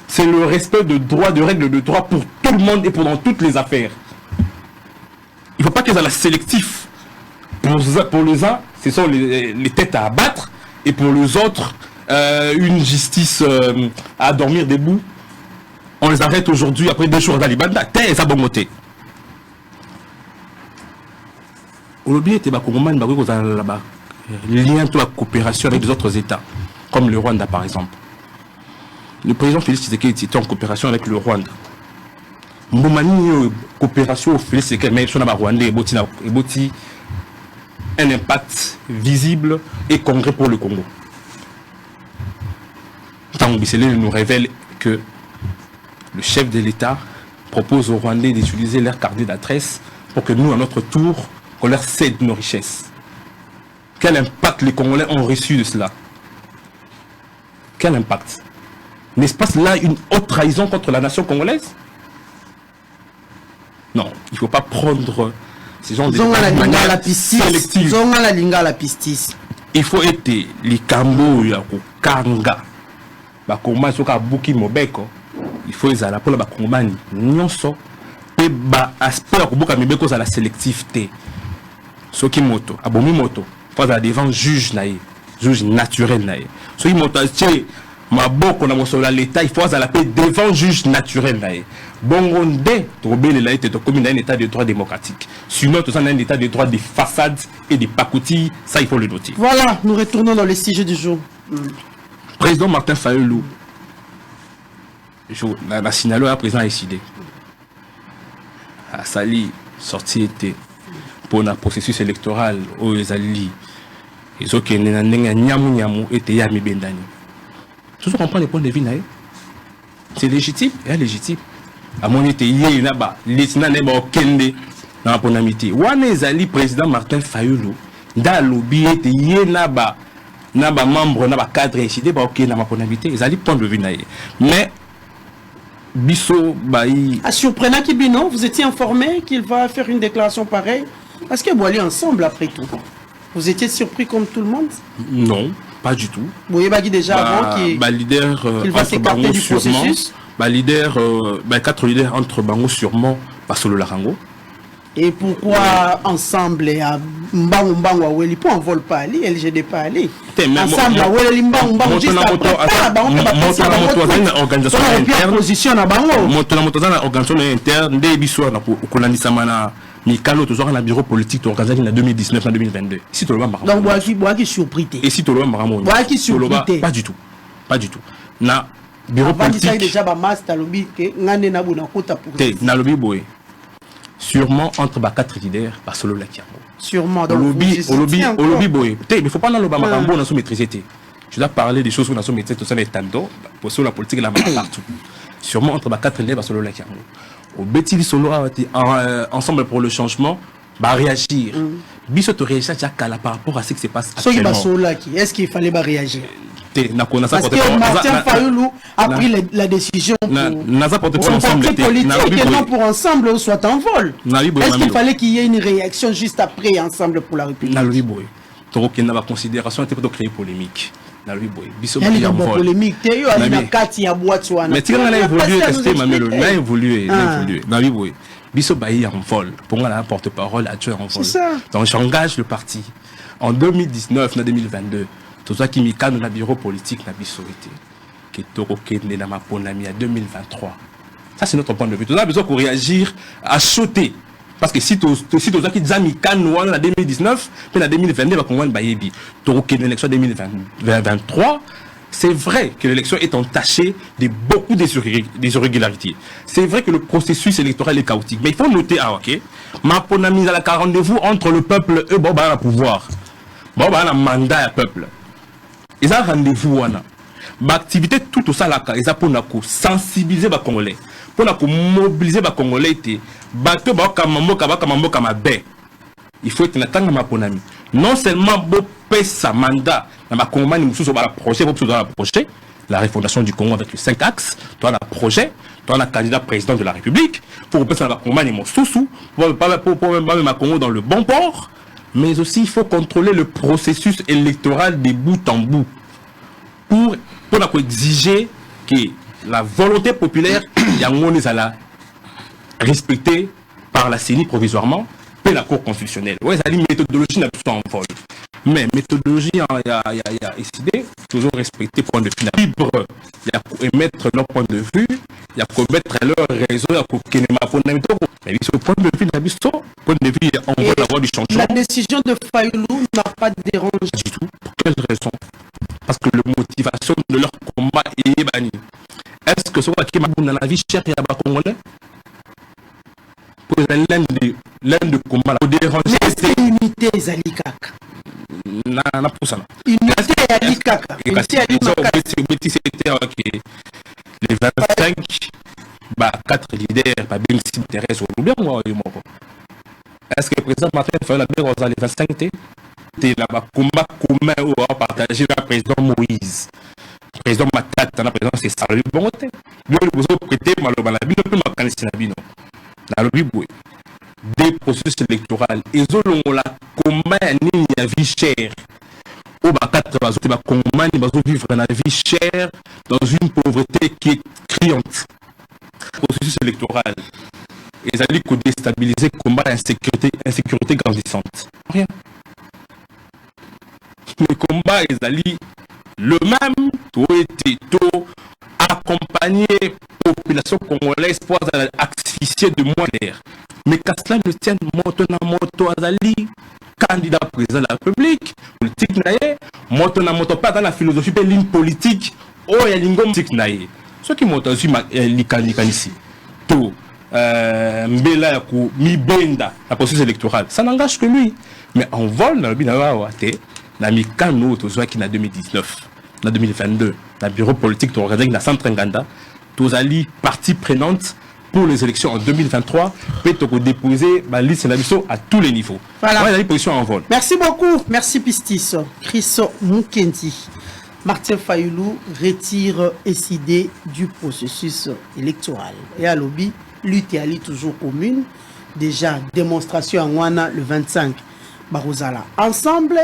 C'est le respect de droit, de règles de droit pour tout le monde et pour dans toutes les affaires. Il ne faut pas qu'ils aient la sélectif. Pour les uns, ce sont les têtes à abattre. Et pour les autres, une justice à dormir debout. On les arrête aujourd'hui après 2 jours à Libanda. T'es ça bon côté. Aujourd'hui, était bakongomani bakoko là-bas. Lien de la coopération avec les autres États, comme le Rwanda par exemple. Le président Félix Tshisekedi était en coopération avec le Rwanda. Mbomani coopération Félix Tshisekedi mais sur le Rwanda et un impact visible et concret pour le Congo. Tango Bissele nous révèle que le chef de l'État propose aux Rwandais d'utiliser leur carte d'adresse pour que nous, à notre tour, on leur cède nos richesses. Quel impact les Congolais ont reçu de cela? Quel impact? N'est-ce pas là une haute trahison contre la nation congolaise? Non, il ne faut pas prendre ces gens de la pistis. Il faut être les Kambo Kanga. Bakoma soka buki mobeko. Il faut les ala pour la bakongomani. Nyonso pe ba aspect ko buka mibeko za la sélectivité. Soki moto, abomi moto. Faut aller devant juge naïe, juge naturel naïe. Soki moto tché ma boko na mosola l'état il faut à la paix devant juge naturel là bongo nde tobele la été comme un état de droit démocratique sinon tout ça un état de droit des façades et des pacotilles, ça il faut le noter. Voilà, nous retournons dans le sujet du jour. Président Martin Fayulu la signalo à président décidé à sali sorti était pour un processus électoral aux ali ils ont qu'il n'a nyamu était yami bendani. Tout comprend les points de vue là. C'est légitime et légitime. À mon été hier là-bas, lieutenant n'est pas kende dans la ponamité. Wane zali président Martin Fayulu dans lobby était hier là-bas naba membre naba cadre décidé ba OK dans la ponamité. Zali point de vue là. Mais biso baï surprenant qui non, vous étiez informé qu'il va faire une déclaration pareille parce que vous allez ensemble après tout. Vous étiez surpris comme tout le monde? Non, pas du tout. Vous voyez bah, déjà avant qu'il va s'écarter du processus. Leader, 4 leaders entre Bango sûrement, pas solo Larango. Et pourquoi ensemble à Mbango Weli pour en vol pas aller, LGD pas aller. Ensemble à Weli Mbango juste organisation interne. Position à Bango. Montola organisation interne des bisous na kolandisa mana Mikalo toujours un bureau politique organisé en 2019 en 2022. Si tu le vois donc qui surpris. Et si tu le vois qui surpris. Pas du tout. Pas du tout. Na bureau politique déjà ba master lobby que ngane na bona kota pour. Na lobby boy. Sûrement entre 4 leaders par solo la Kiambo. Sûrement dans le lobby boy. Mais il faut pas dans le Bamarambo dans son maîtriser. Tu dois parler des choses où dans son maîtrise tout ça est tando pour sur la politique là partout. Sûrement entre 4 leaders par solo la Kiambo. Au Betty Solo ensemble pour le changement va réagir. Biso to réagir par rapport à ce qui se passe actuellement. Est-ce qu'il fallait réagir? Parce que Martin Fayulu a pris la décision pour parti politique et non pour ensemble soit en vol. Est-ce qu'il fallait qu'il y ait une réaction juste après ensemble pour la République? Donc il y a une considération pour créer polémique. Il y a une polémique. Mais tu as évolué, resté Mamelo, n'a évolué. Biso Bayi en vol, pour la porte-parole actuelle en vol. Donc j'engage le parti. En 2019, en 2022, tout ça qui m'y dans le bureau politique n'a biso été. Qui est dans ma ponami à 2023. Ça c'est notre point de vue. Tout ça a besoin de réagir, à sauter. Parce que si tu as qui déjà mis en 2019, puis en 2022, va qu'on bayebi. Donc l'élection 2023, c'est vrai que l'élection est entachée de beaucoup d'irrégularités. C'est vrai que le processus électoral est chaotique. Mais il faut noter, ok, ma ponami à la rendez-vous entre le peuple et le pouvoir. Bon, un mandat à peuple. Ils ont rendez-vous. L'activité tout ça là, ils ont pour sensibiliser les Congolais, pour mobiliser les Congolais. Bateau il faut être dans ma ponami. Non seulement beau sa mandat dans ma Congomanie sur le projet, la refondation du Congo avec les 5 axes, toi le projet, toi le candidat président de la République, pour passer dans la Congomanie mon sous pour ma Congo dans le bon port, mais aussi il faut contrôler le processus électoral de bout en bout pour exiger que la volonté populaire soit respectée par la CENI provisoirement et la Cour constitutionnelle. Oui, ça dit méthodologie n'a pas en vol. Mais méthodologie, il y a décidé, toujours respecter point de vue libre, il y a émettre leur point de vue, il y a commettre leur réseau, il y a mais point de vue, point de vue, on va avoir du changement. La décision de Fayulu n'a pas dérangé du tout. Pour quelle raison? Parce que la motivation de leur combat est bannie. Est-ce que ce qui m'a dans la vie chère et à Congolais? Pour l'un de combat, la déranger. Mais c'est l'unité Zalikaka. Na pour ça. Unité Zalikaka. C'était les 25, 4 leaders, bien si intéressent au bien moi. Est-ce que le président Martin Fayulu a les 25 c'était là combat commun où on partagé le président Moïse. Le président Matata, le président c'est ça le bon côté. Lui vous avez prêté malheureusement la bino plus ma na bino. Na le biboué. Des processus électoraux et zolon la combat ni ya vie chère. Au ba 4 bazo ba combat ni bazo vivre dans la vie chère dans une pauvreté qui est criante. Processus électoral. Ils allaient déstabiliser combat insécurité grandissante. Rien. Le combat, ils allaient le même tout été tout accompagner population congolaise pour asphyxier de moins d'air. Mais qu'à cela ne tienne moto azali candidat président de la République, politique naïe, moto pas dans la philosophie de ligne politique, oh ya lingo politique naïe. Ce qui monte aussi ici. Tout mbela ya ku mibenda la processus électoral, ça n'engage que lui. Mais en vol dans le binawa wate na mikano to qui na 2019, na 2022, na bureau politique to organiser na centre Nganda, tous ali partie prenante pour les élections en 2023, peut déposer ma liste à tous les niveaux. Voilà. Ouais, la position en vol. Merci beaucoup. Merci Pistis. Chris Mukendi. Martin Fayoulou retire SID du processus électoral. Et à l'obbi, lutte et toujours commune. Déjà, démonstration en Wana le 25. Barozala. Ensemble,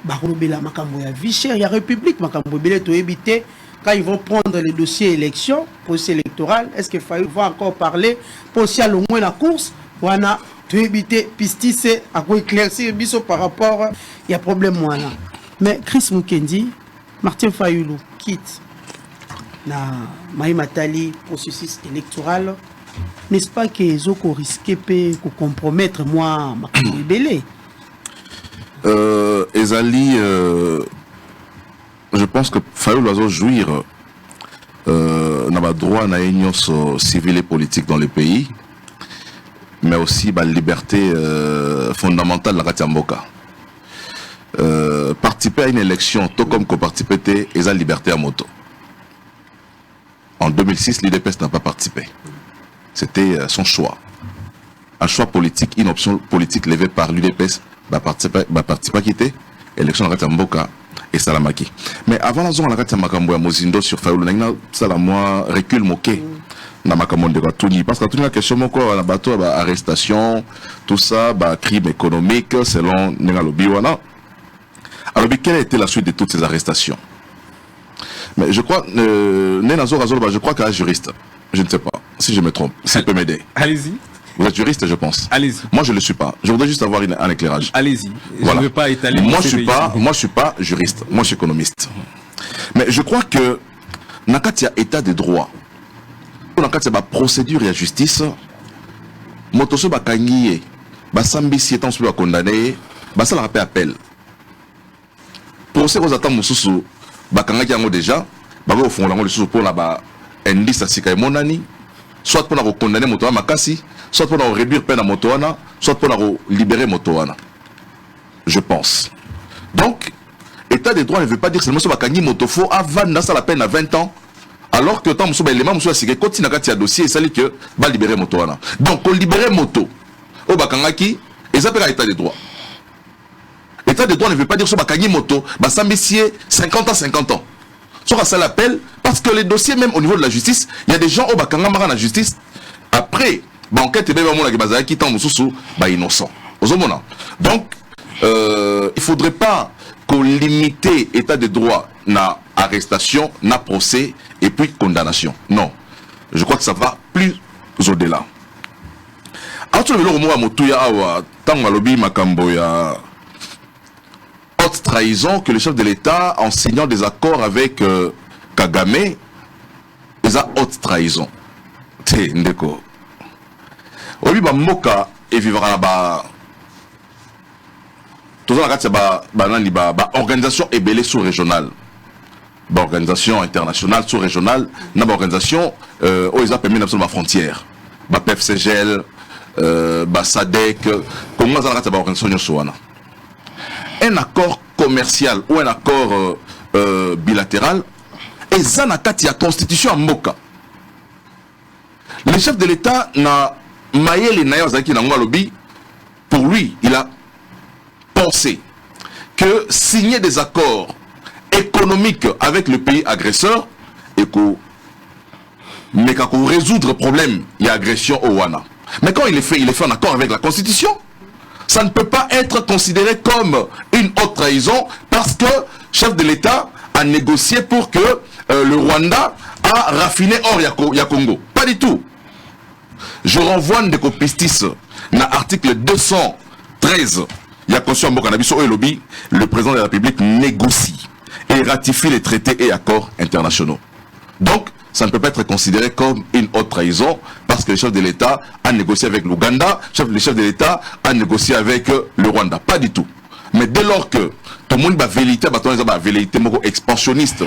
Barobela Makambo ya Vicher, il y a République Makambo Bele to éviter. Quand ils vont prendre les dossiers élections, processus électoral, est-ce qu'il va encore parler pour si à au moins la course, on a tout éviter, Pistis, à quoi éclaircir par rapport, il y a problème moi là. Mais Chris Mukendi, Martin Fayoulou quitte na Maïmatali processus électoral, n'est-ce pas que les autres risquent de compromettre moi Makambo Belé? Ezali, je pense que Fayoulou doit jouir n'a pas droit à une civile et politique dans le pays, mais aussi la liberté fondamentale de la Katiamboka. Participer à une élection, tout comme co-participer, est la liberté à moto. En 2006, l'UDPS n'a pas participé. C'était son choix. Un choix politique, une option politique levée par l'UDPS, participer à quitter l'élection de la Katiamboka et Salamaki. Mais avant la zone, la Katiamakambo ya Mozindo sur Fayoulou, ça la moi recule moqué. Na makambo de Tuni parce que toute la question moko na bateau arrestation tout ça crime économique selon Nengalobi wana. Alors quelle a été la suite de toutes ces arrestations? Mais je crois je crois qu'il y a un juriste. Je ne sais pas si je me trompe. S'il peut m'aider. Allez-y. Vous êtes juriste, je pense. Allez-y. Moi, je ne le suis pas. Je voudrais juste avoir un éclairage. Allez-y. Voilà. Je ne veux pas étaler. Moi, je ne suis pas juriste. Moi, je suis économiste. Mais je crois que dans le état de droit, dans la procédure et la justice, motoso bakangiye, basambisi étant sur condamné, ça la rappelle appel. Procès aux attentes mususu, bakangaki yango déjà, au fond lango lisusu pour la indice à sika monani, soit pour la condamner motoa makasi, soit pour la réduire peine à motoana, soit pour la libérer motoana. Je pense. Donc, état de droit ne veut pas dire seulement que bakangi motofo avant dans la peine à 20 ans. Alors que tant que les gens sont continue à dossier et ça dit que va libérer moto. Donc on libérer moto au bakangaki et ça peut être état de droit. État de droit ne veut pas dire que bakangaki moto bah ça messier 50 ans 50 ans. Ça l'appelle parce que les dossiers même au niveau de la justice, il y a des gens au bakanga mara la justice après enquête et bien mon la bazaki tant mususu bah innocent. Donc il faudrait pas qu'on limite état de droit na arrestation, na procès et puis condamnation. Non. Je crois que ça va plus au-delà. Haute trahison que le chef de l'État, en signant des accords avec Kagame, les a haute trahison. C'est ndeko. Obi ba moka et vivra là-bas. Tout ça ba organisation ébélée sous-régionale. Organisation internationale, sous-régionale, n'a pas organisation où ils ont permis absolument frontière. PFCGL, SADC, comment ça va organisation. Un accord commercial ou un accord bilatéral, et ça n'a qu'à la constitution en Moka. Le chef de l'État n'a maillé les naïrs qui n'ont pas lobby. Pour lui, il a pensé que signer des accords économique avec le pays agresseur et mais quand on résoudre le problème, il y a agression au Wana. Mais quand il est fait en accord avec la Constitution, ça ne peut pas être considéré comme une haute trahison parce que le chef de l'État a négocié pour que le Rwanda a raffiné or ya Congo. Pas du tout. Je renvoie Ndeko Pistis dans l'article 213 il y a conscience le président de la République négocie. Et et ratifie les traités et accords internationaux. Donc, ça ne peut pas être considéré comme une haute trahison parce que le chef de l'État a négocié avec l'Ouganda, le chef de l'État a négocié avec le Rwanda. Pas du tout. Mais dès lors que tout le monde va vérité, expansionniste,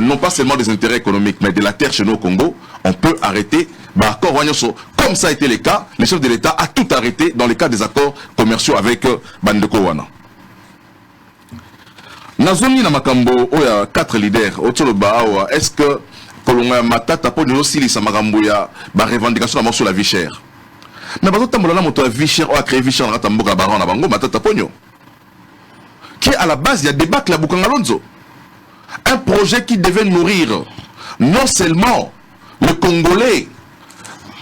non pas seulement des intérêts économiques, mais de la terre chez nous au Congo, on peut arrêter. Comme ça a été le cas, le chef de l'État a tout arrêté dans le cas des accords commerciaux avec Bandeko Wana. Nazoni na makambo oya 4 leaders otoloba awa est-ce que kolonga matata po aussi li samakambo ya ba revendication na sur la vie chère. Mais bazo tambola na moto la vie chère o a créé vie chère na tamboka baron na bango matata ponyo. Qui est à la base il y a débat la Bukanga Lonzo. Un projet qui devait nourrir non seulement le Congolais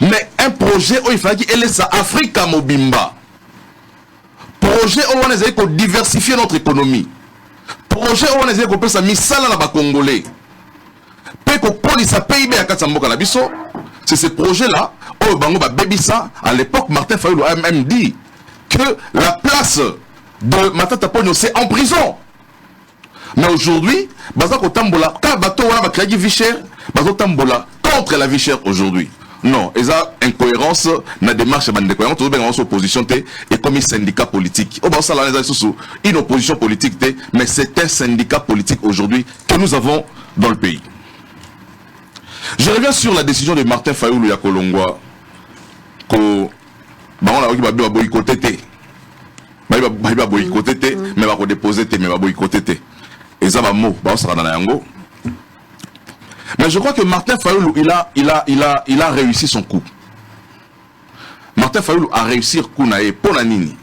mais un projet où il fallait qu'il laisse Afrique à Mobimba. Projet où on essaie de diversifier notre économie. Projet où on essaie de faire misala na ba Congolais. Pe ko polisa PIB à Katsamboka na biso. C'est ce projet là où bango ba bebisa à l'époque Martin Fayulu a même dit que la place de Matata Ponyo c'est en prison. Mais aujourd'hui, bazako tambola ka bato wana ba créer vie chère, bazo tambola contre la vie chère aujourd'hui. Non, il y a incohérence dans la démarche de l'incohérence, tout le monde est en opposition et comme un syndicat politique. Une opposition politique, mais c'est un syndicat politique aujourd'hui que nous avons dans le pays. Je reviens sur la décision de Martin Fayulu ya Kolongwa que on a boycotté. Il va boycotter, mais il va déposer, mais il va boycotter. Et ça va mot, ça sera dans la yango. Mais je crois que Martin Fayulu, il a réussi son coup. Martin Fayulu a réussi le coup pour Nanini.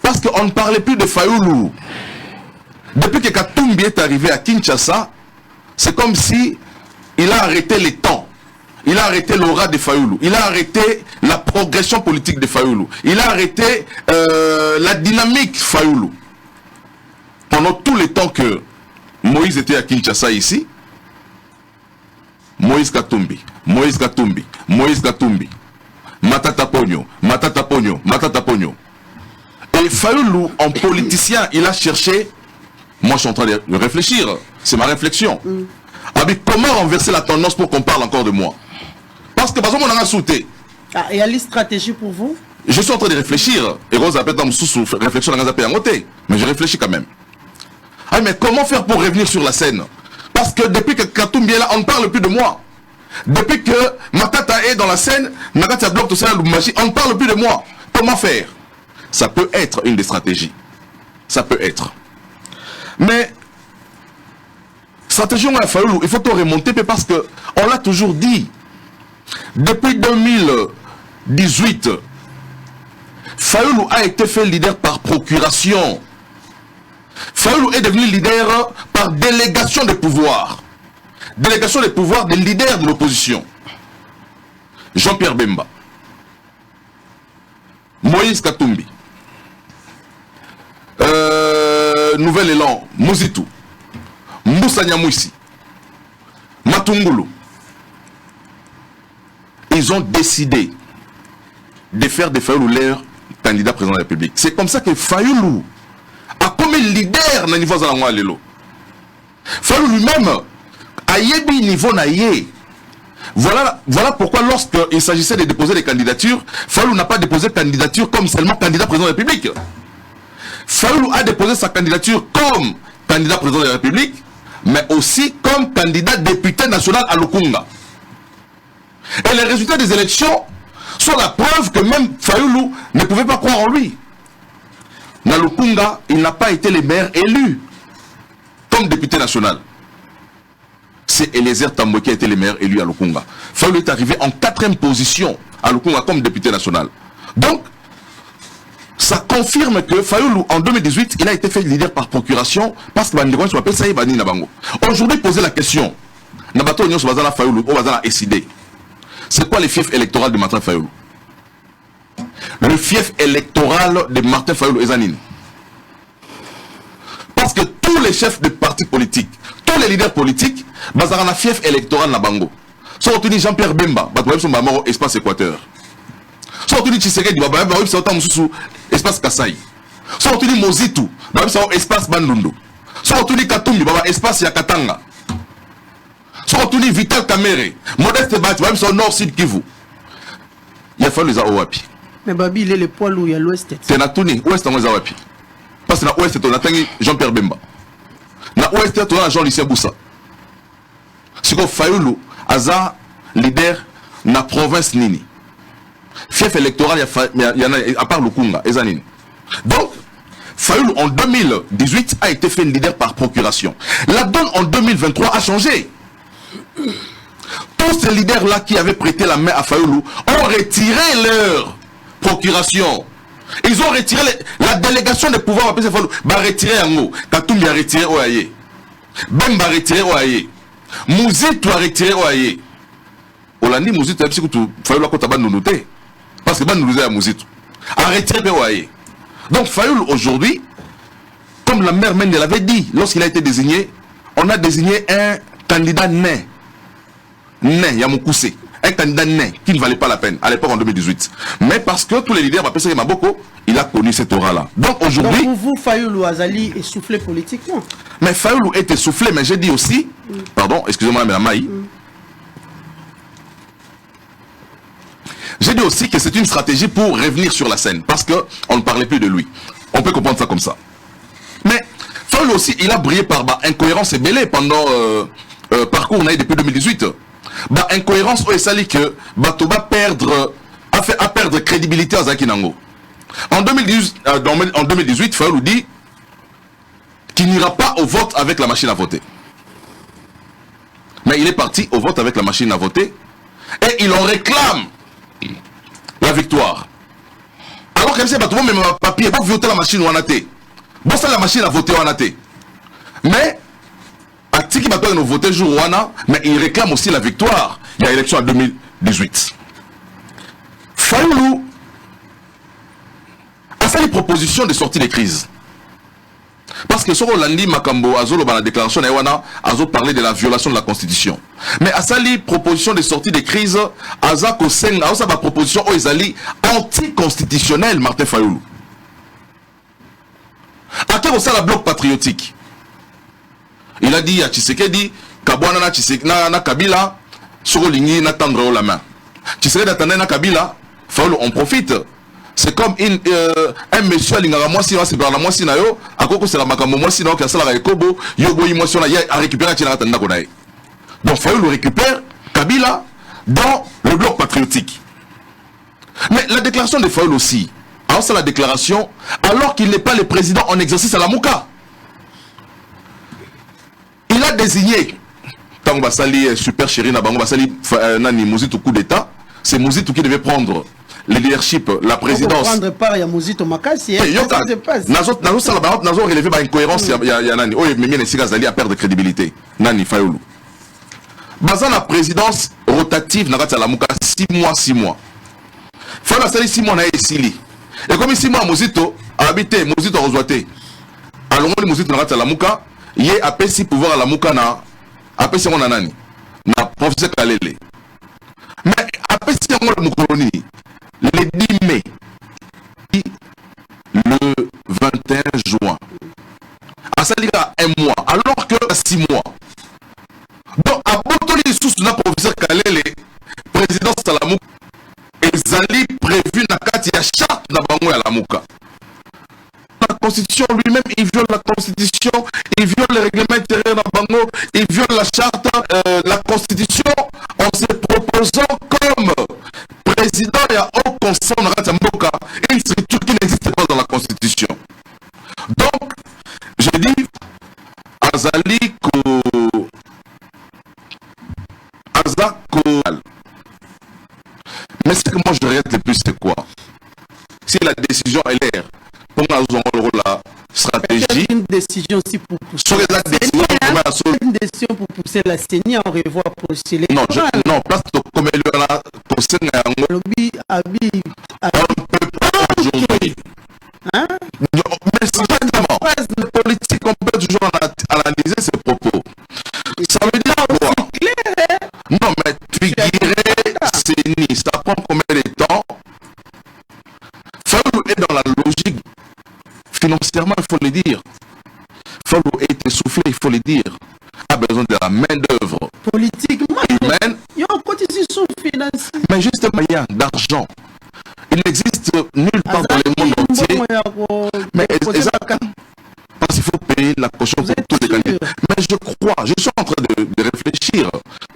Parce qu'on ne parlait plus de Fayulu. Depuis que Katumbi est arrivé à Kinshasa, c'est comme si il a arrêté les temps. Il a arrêté l'aura de Fayulu. Il a arrêté la progression politique de Fayulu. Il a arrêté la dynamique Fayulu. Pendant tout le temps que Moïse était à Kinshasa ici, Moïse Katumbi, Matata Ponyo. Et Fayulu, en politicien, il a cherché, moi je suis en train de réfléchir, c'est ma réflexion. Comment renverser la tendance pour qu'on parle encore de moi? Parce que par exemple, on a sauté. Ah, il y a une stratégie pour vous? Je suis en train de réfléchir. Et Rose appelle dans sous réflexion, mais je réfléchis quand même. Ah, mais comment faire pour revenir sur la scène? Parce que depuis que Katumbi est là, on ne parle plus de moi. Depuis que Matata est dans la scène, Nagata bloque tout ça, on ne parle plus de moi. Comment faire? Ça peut être une des stratégies. Ça peut être. Mais, stratégie, il faut tout remonter parce que on l'a toujours dit. Depuis 2018, Fayulu a été fait leader par procuration. Fayulu est devenu leader par délégation de pouvoir. Délégation de pouvoir des leaders de l'opposition. Jean-Pierre Bemba, Moïse Katumbi, Nouvel Élan, Mouzitou, Moussa Nyamouissi, Matungulu. Ils ont décidé de faire de Fayulu leur candidat président de la République. C'est comme ça que Fayulu a comme leader dans le niveau de la Lelo. Fayulu lui-même a yebi niveau naïe. Voilà pourquoi lorsqu'il s'agissait de déposer des candidatures, Fayulu n'a pas déposé candidature comme seulement candidat président de la République. Fayulu a déposé sa candidature comme candidat président de la République, mais aussi comme candidat député national à Lukunga. Et les résultats des élections sont la preuve que même Fayulu ne pouvait pas croire en lui. Dans Lukunga, il n'a pas été le maire élu comme député national. C'est Eliezer Tambwe qui a été le maire élu à Lukunga. Fayulu est arrivé en 4e position à Lukunga comme député national. Donc, ça confirme que Fayulu, en 2018, il a été fait leader par procuration parce que aujourd'hui, poser la question, c'est quoi le fief électoral de Martin Fayulu? Le fief électoral de Martin Fayulu Ezanine. Parce que tous les chefs de partis politiques, tous les leaders politiques, bazar un fief électoral na bango. Soit on Jean-Pierre Bemba, espace Équateur. Soit on Tshisekedi, espace Kasaï. Soit on Mozitou, espace Bandundu. Sortuni Katumbi, baba espace ya Katanga. Sortuni Vital Kamere, Modeste Bati, même son nord sud Kivu. Il a fallu les Awapi. Mais Babi, il est le poids lourd, il y a l'ouest. C'est Natuni, ouest en Awapi. Parce que na ouest, on a Jean-Pierre Bemba. Na ouest, on a Jean-Lucien Boussa. C'est que Fayoulou, Aza, leader, na province Nini. Fief électoral, il y en a, à part Lukunga, Ezanini. Donc, Fayoulou, en 2018, a été fait leader par procuration. La donne en 2023 a changé. Tous ces leaders-là qui avaient prêté la main à Fayoulou ont retiré leur procuration. Ils ont retiré la délégation des pouvoirs à Fayoulou. Bah retiré Yango. Katumbi a retiré Oaye. Bemba a retiré Oaye. Mouzitou a retiré Oaye. Olandi Mouzitou a dit que Fayoulou a kontaba nounoté. Parce que ban nounoté à Mouzitou. A retiré Oaye. Donc Fayoulou aujourd'hui, comme la mère Mende l'avait dit, lorsqu'il a été désigné, on a désigné un candidat né. Né, Yamoukoussé. Un candidat né qui ne valait pas la peine à l'époque en 2018. Mais parce que tous les leaders m'appellent ça Maboko, il a connu cette aura-là. Donc aujourd'hui. Donc pour vous, Fayoulou Azali est soufflé politiquement. Mais Fayoulou était soufflé, mais j'ai dit aussi, pardon, excusez-moi, mais la maille. J'ai dit aussi que c'est une stratégie pour revenir sur la scène, parce qu'on ne parlait plus de lui. On peut comprendre ça comme ça. Mais Fayoulou aussi, il a brillé par incohérence et belé pendant parcours on a eu depuis 2018. Incohérence où il s'allie que Batoba a fait perdre crédibilité à Zakinango. En 2018, Fayoulou dit qu'il n'ira pas au vote avec la machine à voter. Mais il est parti au vote avec la machine à voter et il en réclame la victoire. Alors que Batoba même papier pour voter la machine ou en athée. Bon, c'est la machine à voter ou en athée. Mais Atiki Batoba nous voter jour Wana, mais il réclame aussi la victoire. Il y a élection en 2018. Fayoulou a fait des propositions de sortie de crise. Parce que Soro Landi Makambo Azolo dans la déclaration d'Ewana Azo parlait de la violation de la Constitution. Mais à Sali proposition de sortie de crise, Azako Seng a aussi une proposition aux Ezali anticonstitutionnelle Martin Fayoulou. À quel moment la bloc patriotique? Il a dit à Tshisekedi, Kabwana na Tshisekedi na Kabila, Soro Lingi na tendre la main. Tshisekedi attendait na Kabila, Fayoulou on profite. C'est comme un monsieur à l'ingara moi si c'est par la moi si nayo à koko c'est la makambo moi si nayo qui a sala ekobo yobo émotion na a récupérer tira tanda konae. Donc Fayoulou récupère Kabila dans le bloc patriotique. Mais la déclaration de Fayoulou aussi, alors c'est la déclaration alors qu'il n'est pas le président en exercice à la Mouka. Il a désigné Tango Basali super chéri na Bango Basali nani Mouzitou coup d'état, c'est Mouzitou qui devait prendre le leadership, la présidence. Prendre part, il y a Mozito Makassi. Nazo relevé par incohérence, il y a Nani. Oh, mais bien, les à perdre crédibilité. Nani, Fayoulou. Bazan la présidence rotative, n'a pas la mouka 6 mois. Fayoulou a sali 6 mois, n'a essili. Et comme 6 mois, Mozito a habité, Mozito a rejoité. Alors, Mozito n'a pas la mouka, il y a appelé si pouvoir à la mouka, n'a appelé si on a Nani. N'a professeur Kalele. Mais appelé si on a moukoloni. Le 10 mai, le 21 juin, à Salira 1 mois, alors que 6 mois. Donc, à Botoli sous la professeur Kalele, président Salamou, et Zali prévu na kati ya charte na bango ya Lamouka. La constitution lui-même, il viole la constitution, il viole le règlement intérieur na bango, il viole la charte, la constitution, en se proposant comme président et à haut conseil une structure qui n'existe pas dans la constitution. Donc, je dis Azali mais ce que moi je regrette le plus, c'est quoi? Si la décision est l'air, pour la stratégie. Une décision aussi pour pousser une décision pour pousser la CENI en revoir postuler. Non, place de comme elle a posé un lobby aujourd'hui. Hein? Mais sincèrement, la politique, on peut toujours analyser ses propos. Ça veut dire quoi? Non, mais figurer CENI, ça prend combien de temps? Fayoulou est dans la logique financièrement, il faut le dire. Fayoulou était souffler, il faut le dire, a besoin de la main-d'œuvre politiquement humaine. Mais justement, il y a d'argent. Il n'existe nulle part dans le monde entier. Mais parce qu'il faut payer la caution pour tous les candidats. Mais je crois, je suis en train de réfléchir.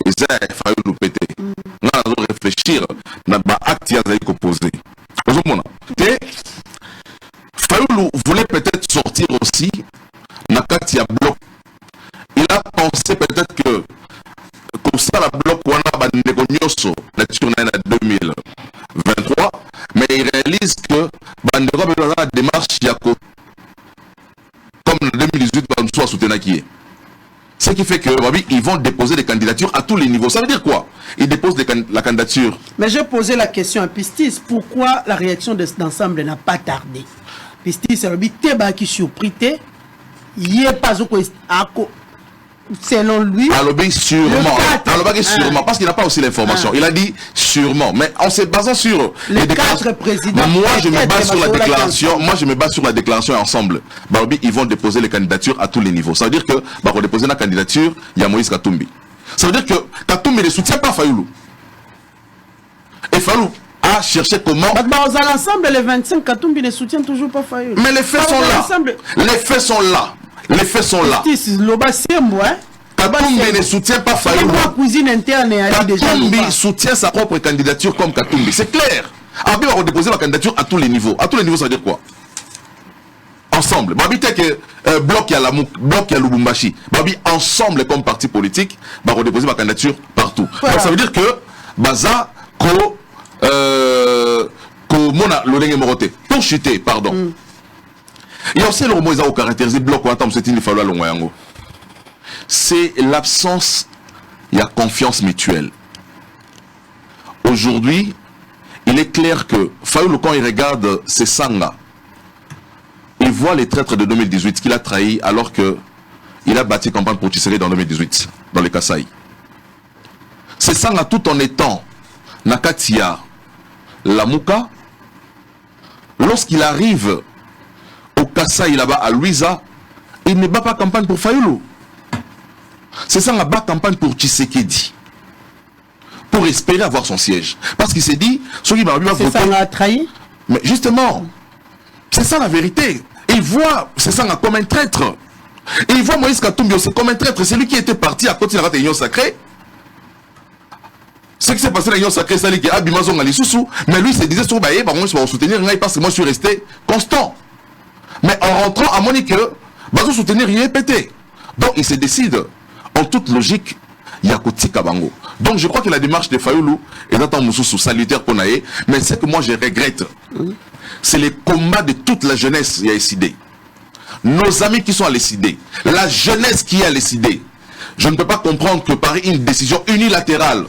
Et ça, il faut nous péter. Nous allons réfléchir dans l'acte qui a été opposé. Fayoulou voulait peut-être sortir aussi dans l'acte qui a bloqué. Il a pensé peut-être que comme ça, la bloc on a la tournée en 2023, mais il réalise que la démarche comme en 2018, soit soutenu qui est. Ce qui fait que ils vont déposer des candidatures à tous les niveaux. Ça veut dire quoi? Ils déposent la candidature. Mais j'ai posé la question à Pistis, pourquoi la réaction de cet ensemble n'a pas tardé? Pistis, c'est le but qui surpris, il n'y a pas selon lui. Alors, sûrement. Sûrement. Parce qu'il n'a pas aussi l'information. Il a dit sûrement. Mais en se basant sur les 4 présidents. Moi, je me base sur la déclaration. Moi, je me base sur la déclaration ensemble. Ils vont déposer les candidatures à tous les niveaux. Ça veut dire que, pour déposer la candidature, il y a Moïse Katumbi. Ça veut dire que Katumbi ne soutient pas Fayoulou. Et Fayoulou a cherché comment. Dans l'ensemble, les 25, Katumbi ne soutient toujours pas Fayoulou. Mais les faits sont là. Les faits sont là. Les faits sont là. Katumbi ne soutient pas Fayoulou. Katumbi soutient sa propre candidature comme Katumbi. C'est clair. Abi va déposer la candidature à tous les niveaux. À tous les niveaux, ça veut dire quoi? Ensemble. Babi que bloc à Lubumbashi. Babi ensemble comme parti politique va déposer ma candidature partout. Donc ça veut dire que Baza Mona Lolenge Morote. Pour chuter, pardon. Il y a aussi le mot qui caractérise bloc c'est l'absence, il y a confiance mutuelle. Aujourd'hui, il est clair que Fayoulou, quand il regarde ses sangas, il voit les traîtres de 2018 qu'il a trahis alors qu'il a bâti campagne pour Tshisekedi en 2018, dans les Kasaï. Ces sangas, tout en étant Nakatia, Lamuka, lorsqu'il arrive au Kasaï là-bas à Luiza, il ne bat pas campagne pour Fayoulou. C'est ça la bas campagne pour Tshisekedi. Pour espérer avoir son siège. Parce qu'il s'est dit, ceux qui va voter. C'est ça l'a trahi. Mais justement, c'est ça la vérité. Il voit, c'est ça comme un traître. Et il voit Moïse Katumbi aussi comme un traître. C'est lui qui était parti à côté de la réunion sacrée. Ce qui s'est passé dans l'union sacrée, c'est lui qui a Bimazon à l'Issoussou. Mais lui, il se disait, sur Baye, moi, je vais soutenir, parce que moi, je suis resté constant. Mais en rentrant à Monique, Bazo soutenir, il est pété. Donc, il se décide. En toute logique, il y a Koti Kabango. Donc je crois que la démarche de Fayoulou est dans mon sous salutaire pour Naé, mais ce que moi je regrette, c'est les combats de toute la jeunesse qui a décidé. Nos amis qui sont à décider, la jeunesse qui a décidé. Je ne peux pas comprendre que par une décision unilatérale,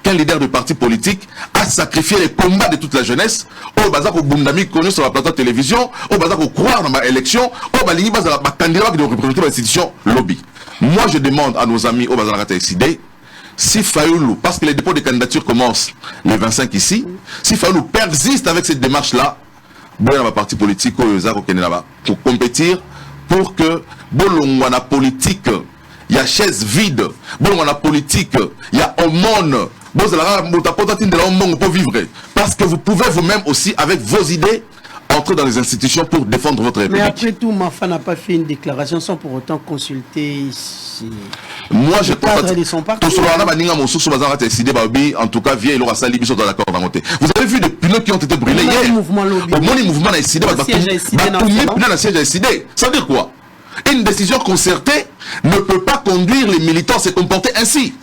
qu'un leader de parti politique a sacrifié les combats de toute la jeunesse, au bazar au Bundami connu sur la plateforme de télévision, au bazar au croire dans ma élection, au bazar au candidat qui doit représenter l'institution lobby. Moi, je demande à nos amis au bazar à décider si Fayoulou, parce que les dépôts de candidature commencent le 25 ici, si Fayoulou persiste avec cette démarche-là, bon, il y a un parti politique pour compétir, pour que Bolongwana politique, il y a chaise vide, Bolongwana politique, il y a aumône, pour vivre. Parce que vous pouvez vous-même aussi, avec vos idées, entrer dans les institutions pour défendre votre République. Mais après tout, Mafa n'a pas fait une déclaration sans pour autant consulter ici. Moi, je pense que en tout cas, il aura sali dans l'accord d'Angoté. Vous avez vu des pneus qui ont été brûlés hier. Au mouvement a décidé. Siège a décidé. Ça veut dire quoi? Une décision concertée ne peut pas conduire les militants à se comporter ainsi.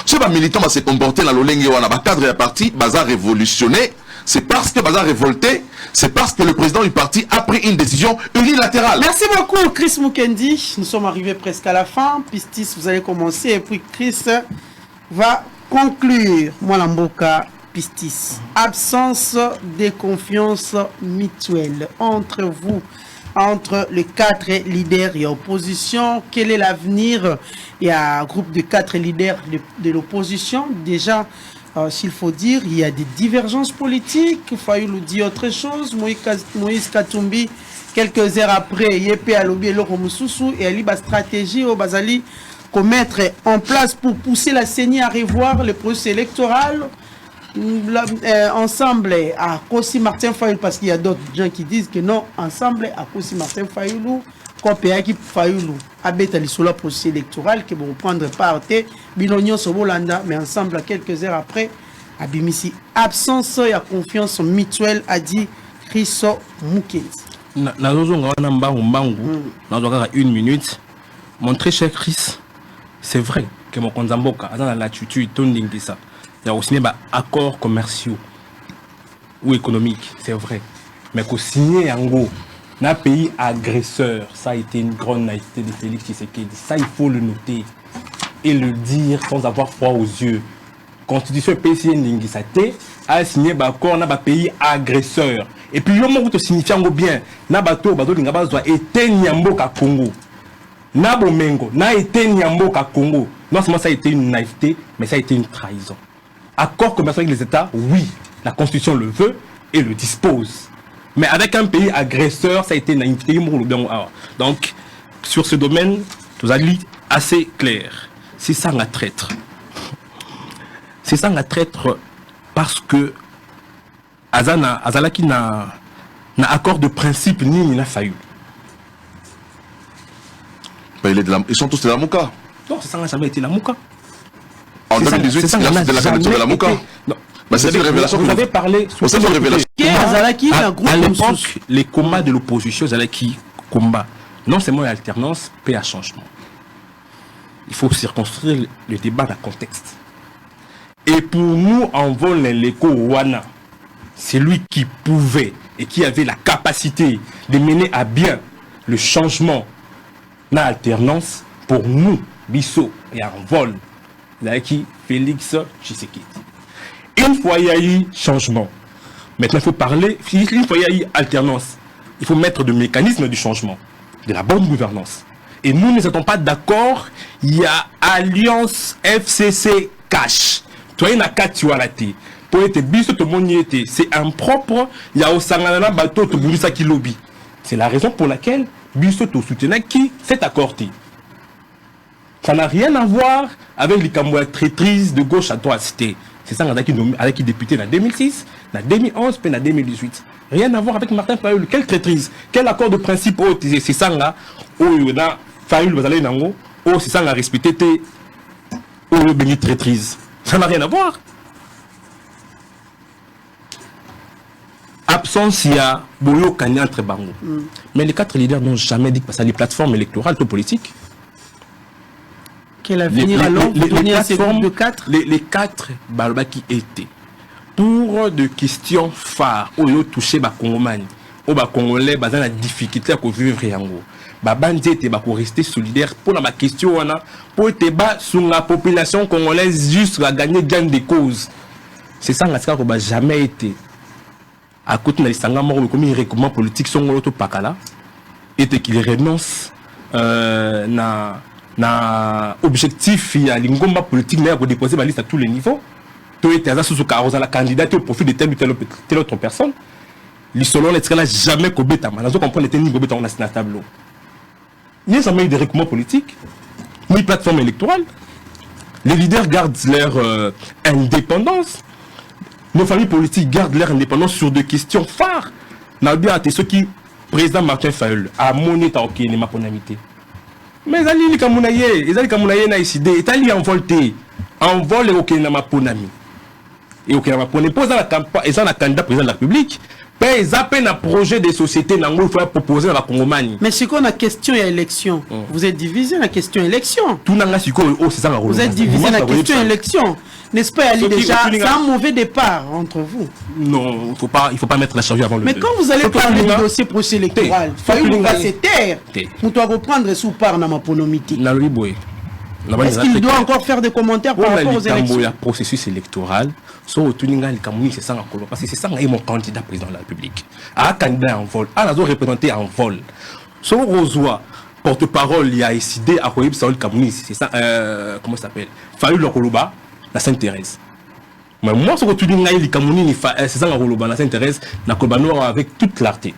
Ce que les militants vont se comporter dans l'Olenge Wana, le cadre est parti, Bazar révolutionné. C'est parce que Bazar révolté, c'est parce que le président du parti a pris une décision unilatérale. Merci beaucoup Chris Mukendi. Nous sommes arrivés presque à la fin. Pistis, vous allez commencer et puis Chris va conclure. Moi, Lamboka, Pistis. Absence de confiance mutuelle entre vous, entre les 4 leaders et opposition. Quel est l'avenir? Il y a un groupe de 4 leaders de l'opposition. Déjà, s'il faut dire, il y a des divergences politiques. Fayoulou dit autre chose. Moïse Katumbi, quelques heures après, Yepé Alobi et Loro Moussoussou, et Ali, stratégie au Bazali, qu'on mettre en place pour pousser la CENI à revoir le processus électoral. Ensemble à Kossi Martin Fayoulou, parce qu'il y a d'autres gens qui disent que non, ensemble à Kossi Martin Fayoulou, Kopéaki Fayoulou, Abetali sur le processus électoral, qui vont reprendre part, Bilognon Sobolanda, mais ensemble à quelques heures après, Abimisi, absence et confiance mutuelle, a dit Chriso Moukenzi. Une minute. Mon très cher Chris, c'est vrai que mon Konzamboka a dans la latitude, ça. Il y a aussi des accords commerciaux ou économiques, c'est vrai. Mais qu'au signer en gros, un pays agresseur, ça a été une grande naïveté de Félix Tshisekedi. Ça, il faut le noter et le dire sans avoir froid aux yeux. Constitution PCN Ningisate a signé un accord dans un pays agresseur. Et puis, le mot signifie bien, Nabato Lingaba doit éteindre Nyamboka Congo. Nabo Mengo, n'a été Nyamboka Congo. Non seulement ça a été une naïveté, mais ça a été une trahison. Accord commercial avec les États, oui, la Constitution le veut et le dispose. Mais avec un pays agresseur, ça a été une naïveté. Donc, sur ce domaine, vous avez assez clair. C'est ça la traître. C'est ça la traître parce que Azalaki n'a accord de principe ni n'a failli. Ils sont tous de la Mouka. Non, ça n'a jamais été la Mouka. En 2018, il a fait de la candidature de la Mouka. C'est une révélation. Vous avez parlé sur cette révélation. À l'époque, les combats de l'opposition, Zalaki combat non seulement l'alternance, mais à changement. Il faut circonscrire le débat dans le contexte. Et pour nous, en vol l'écho Wana, c'est lui qui pouvait et qui avait la capacité de mener à bien le changement dans l'alternance pour nous, Bissot et en vol, qui Félix Tshisekedi. Une fois il y a eu changement, maintenant il faut parler, une fois il y a eu alternance, il faut mettre des mécanismes du changement, de la bonne gouvernance. Et nous ne sommes pas d'accord, il y a Alliance FCC Cash. Toi, il y a 4 raté. Pour être Bissot, tout le monde y était. C'est impropre, il y a au Sanganana bateau, tout le monde qui lobby. C'est la raison pour laquelle Bissot soutient qui s'est accordé. Ça n'a rien à voir avec les camouflages traîtrises de gauche à droite. C'est ça avec qui député en 2006, en 2011, puis en 2018. Rien à voir avec Martin Fayoulou. Quelle traîtrise? Quel accord de principe? C'est ça là. Fayoulou va aller dans l'eau. C'est ça là, respecter tes. Le béni traîtrise. Ça n'a rien à voir. Absence, il y a Boyo Kanya entre Bango. Mais les 4 leaders n'ont jamais dit que ça les plateformes électorales ou politiques. Quel avenir alors vous donnez à ces groupes de 4? Les 4 Balba qui étaient pour des questions phares où ils ont touché les Congolais, où les Congolais ont la difficulté à vivre Yango. Babandi était rester solidaire pour la question pour être sur la population congolaise juste à gagner gain de cause. C'est ça qu'on n'a jamais été. À côté de l'Isanga, comme il recommande politique son auto pakala était qu'il renonce na objectif il y a l'ingomba politique mais pour déposer ma liste à tous les niveaux. Tout était à sous la candidate au profit de telle ou telle autre personne. L'isolo n'a jamais kobeta. Mais nous comprenons les niveaux on a sur tableau. Il n'y a jamais eu de recommandation politique, ni plateforme électorale. Les leaders gardent leur indépendance. Nos familles politiques gardent leur indépendance sur des questions phares. Nabia a ceux qui, président Martin Fayoulou, a monné à Okene ma ponamité. Mais ils allaient Kamunaye na ici, ils allaient envolter, envol les Okene ma ponami. Et Okene ma ponami pose la campagne, ils ont la candidat président de la République. Ils appellent un projet de société il faut proposer à la Congomanie. Mais c'est quoi la question et élection? Vous êtes divisé dans la question élection. Vous êtes divisé dans la question élection. N'est-ce pas, Ali, déjà, c'est un mauvais départ entre vous. Non, il faut pas mettre la charge avant le. Mais quand vous allez parler du dossier procès électoral, Fayoulou va se taire. Vous doit reprendre sous part dans ma pronomité. Est-ce qu'il doit encore faire des commentaires par rapport aux élections? Le processus électoral, c'est ça parce que c'est ça mon candidat président de la République. Un candidat en vol, un représenté en vol. Son Rosois, porte-parole, il y a décidé à Koyib Saoul Kamouni, c'est ça, comment ça s'appelle? Fayoulou Koloba, la Sainte-Thérèse. Mais moi, ce que tu dis, c'est ça que ça intéresse, avec toute clarté.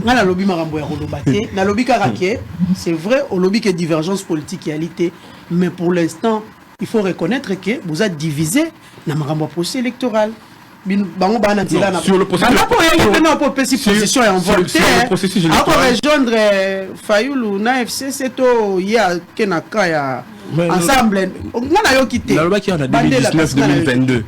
Dans le lobby marambo ya kolobate, na lobby karaké, c'est vrai au lobby que divergence politique réalité, mais pour l'instant, il faut reconnaître que vous êtes divisé dans marambo procès électoral. Sur le processus rejoindre Fayoulou na FCC to ya kenaka ya ensemble on a yo quitté la loi qui en a 2019-2022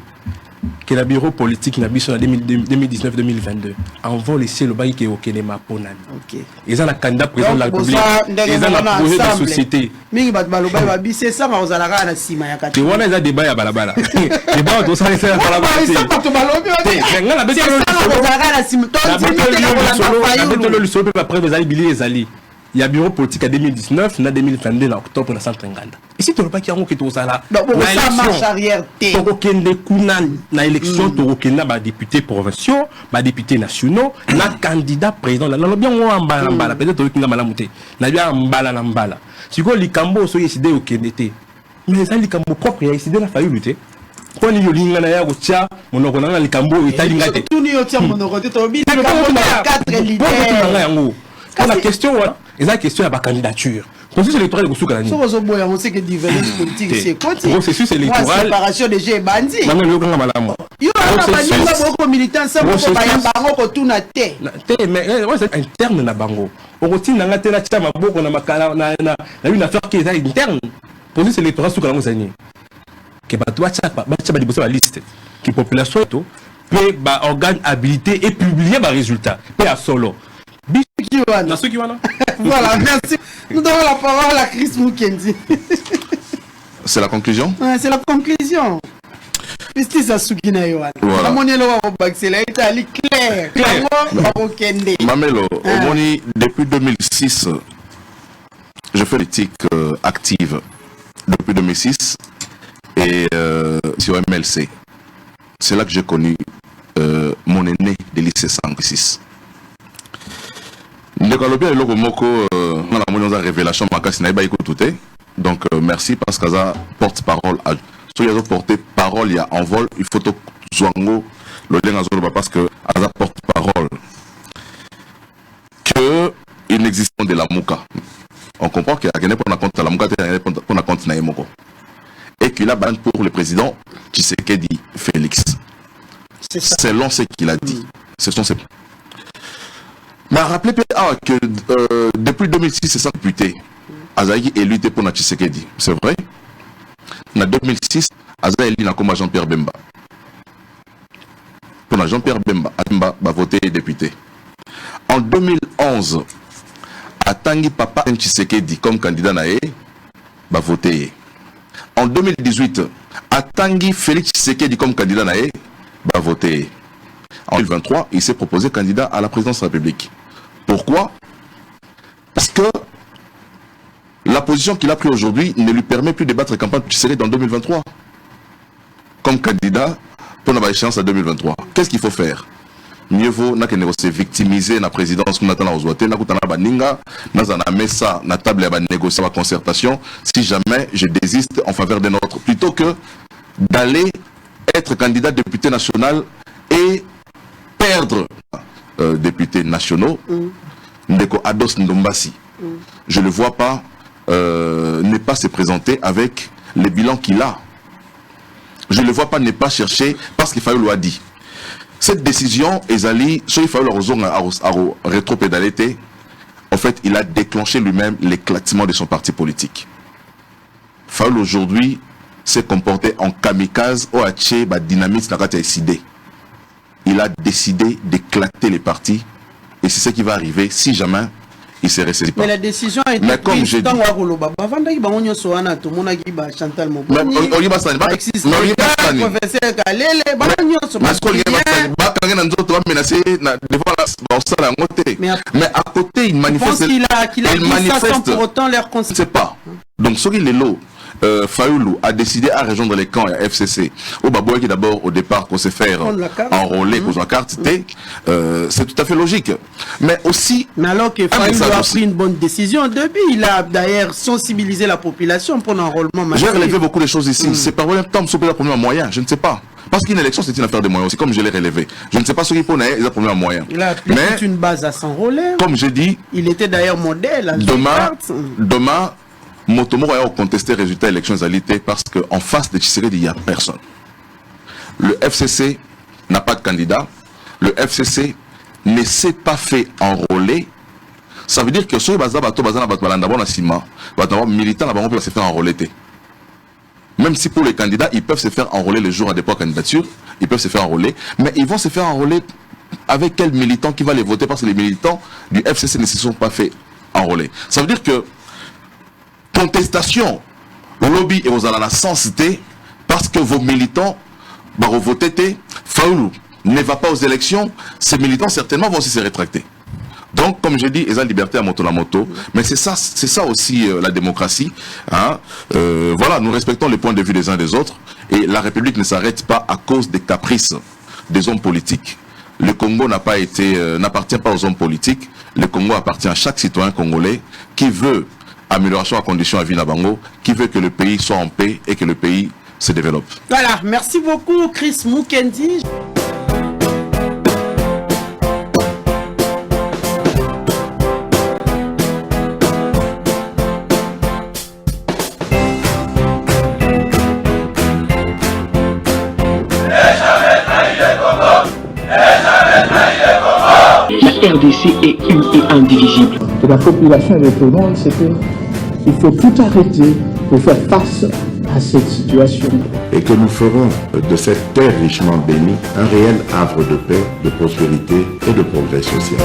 que le bureau politique n'a biso en 2019-2022 envoie laisser le bail qui est au Kenema Ponani. OK. Ils ont la candidat président de la République. Ils ont la projet de société. Mingi bat baloba babi c'est ça ma ozalaka na sima ya kati. Tu vois les débat ya balabala. Débat to ça c'est balabala. Ça pas to balobi. C'est ngala beti ozalaka na sima. Toi le solo après les ali bili les ali. Il y a bureau politique en 2019, en 2022, en octobre, en 150. Et si tu n'as pas qui a tout ça là, ça marche arrière. Tu as élection, tu as députés provinciaux, députés nationaux, na candidat président. Là, bien on mbala, peut-être que tu as malamouté. Na bien mbala. Si vous les cambo sont décidés au Kennedy, mais ça les cambo propres, il y a décidé la failli lutter. Quand il y a eu na ya gotia, mon okona les cambo et talingate. Tout n'y a pas mon okote to bi. Quatre leaders. La question, c'est la question de la candidature. Le processus électoral est sous Kalani. On sait que divergence politique, c'est quoi? Le processus électoral. Séparation des G bandits. Il y a un militant sans que bango tout na te. Mais c'est interne na bango. On retient na te na chama boko na makala na une affaire qui est interne. Le processus électoral sous Kalani zani. Que batwa chapa ba dibosa la liste. Qui population to peut ba organe habilité et publier ba résultat. Peut à solo. Voilà, merci. Nous donnons la parole à Chris Mukendi. C'est la conclusion? C'est la conclusion. Justice à Soukina Yohan. Voilà. Mamelo, depuis 2006, je fais l'éthique active. Depuis 2006 et sur MLC. C'est là que j'ai connu mon aîné de lycée 106. Donc merci parce que ça porte parole à ceux qui ont porté parole, il y a en vol, il faut Zouango, le parce que ça porte parole que il n'existe pas de la Mouka. On comprend qu'il y a pour la compte la Mouka pour la compte Naïmoko. Et qu'il a banni pour le président Tshisekedi Félix. Selon ce qu'il a dit. Ce sont ses. Mais rappelez que depuis 2006, c'est ça député. Azaï est lutté pour Tshisekedi. C'est vrai. En 2006, Azaï est élu comme Jean-Pierre Bemba. Pour Jean-Pierre Bemba, Bemba va voter député. En 2011, Atangi Papa Tshisekedi comme candidat naé va voter. En 2018, Atangi Félix Tshisekedi comme candidat naé va voter. En 2023, il s'est proposé candidat à la présidence de la République. Pourquoi? Parce que la position qu'il a prise aujourd'hui ne lui permet plus de battre campagne Tshisekedi en 2023. Comme candidat pour la échéance en 2023. Qu'est-ce qu'il faut faire? Mieux vaut se victimiser la présidence qu'on attend à Ozouate, na table de négocier la concertation, si jamais je désiste en faveur d'un autre, plutôt que d'aller être candidat député national et perdre députés nationaux. Ndeko Ados Ndombasi, je ne le vois pas ne pas se présenter avec les bilans qu'il a. Je ne le vois pas ne pas chercher parce qu'il fallait l'a dit. Cette décision, Ezali, il fallait le rétro-pédalité. En fait, il a déclenché lui-même l'éclatement de son parti politique. Faoul aujourd'hui s'est comporté en kamikaze au Haché, dynamite, n'a pas décidé. Il a décidé d'éclater les partis et c'est ce qui va arriver si jamais il se ressaisi pas. Mais la décision a été prise dans le mais à côté, il manifeste. Il manifeste pour autant leur conscience. C'est pas. Donc, ce qui est l'eau. Fayoulou a décidé à rejoindre les camps FCC. Au Baboué qui d'abord au départ qu'on sait faire enrôler pour la carte T, c'est tout à fait logique. Mais aussi. Mais alors que Fayoulou a pris une bonne décision depuis, il a d'ailleurs sensibilisé la population pour l'enrôlement. J'ai relevé beaucoup de choses ici. C'est par le temps de le premier moyen, je ne sais pas. Parce qu'une élection, c'est une affaire de moyens aussi, comme je l'ai relevé. Je ne sais pas ce qu'il faut, il a problème à moyens. Il a toute une base à s'enrôler. Comme je dis, il était d'ailleurs modèle. Demain, Motomoro a contesté les résultats des élections égalité parce qu'en face de Tshisekedi, il n'y a personne. Le FCC n'a pas de candidat. Le FCC ne s'est pas fait enrôler. Ça veut dire que ceux qui sont militants peuvent se faire enrôler. Même si pour les candidats, ils peuvent se faire enrôler le jour à dépôt de candidature, ils peuvent se faire enrôler, mais ils vont se faire enrôler avec quel militant qui va les voter parce que les militants du FCC ne se sont pas fait enrôler. Ça veut dire que contestation, lobby et aux alala sans cité parce que vos militants vont voter, Faoulou ne va pas aux élections, ces militants certainement vont aussi se rétracter. Donc, comme je dis, ils ont liberté à moto la moto, mais c'est ça aussi la démocratie. Hein. Voilà, nous respectons les points de vue des uns des autres, et la République ne s'arrête pas à cause des caprices des hommes politiques. Le Congo n'appartient pas aux hommes politiques. Le Congo appartient à chaque citoyen congolais qui veut amélioration à condition à vie Nabango, qui veut que le pays soit en paix et que le pays se développe. Voilà, merci beaucoup Chris Mukendi. La RDC est une et indivisible. De la population et de tout le monde, c'est qu'il faut tout arrêter pour faire face à cette situation. Et que nous ferons de cette terre richement bénie un réel havre de paix, de prospérité et de progrès social.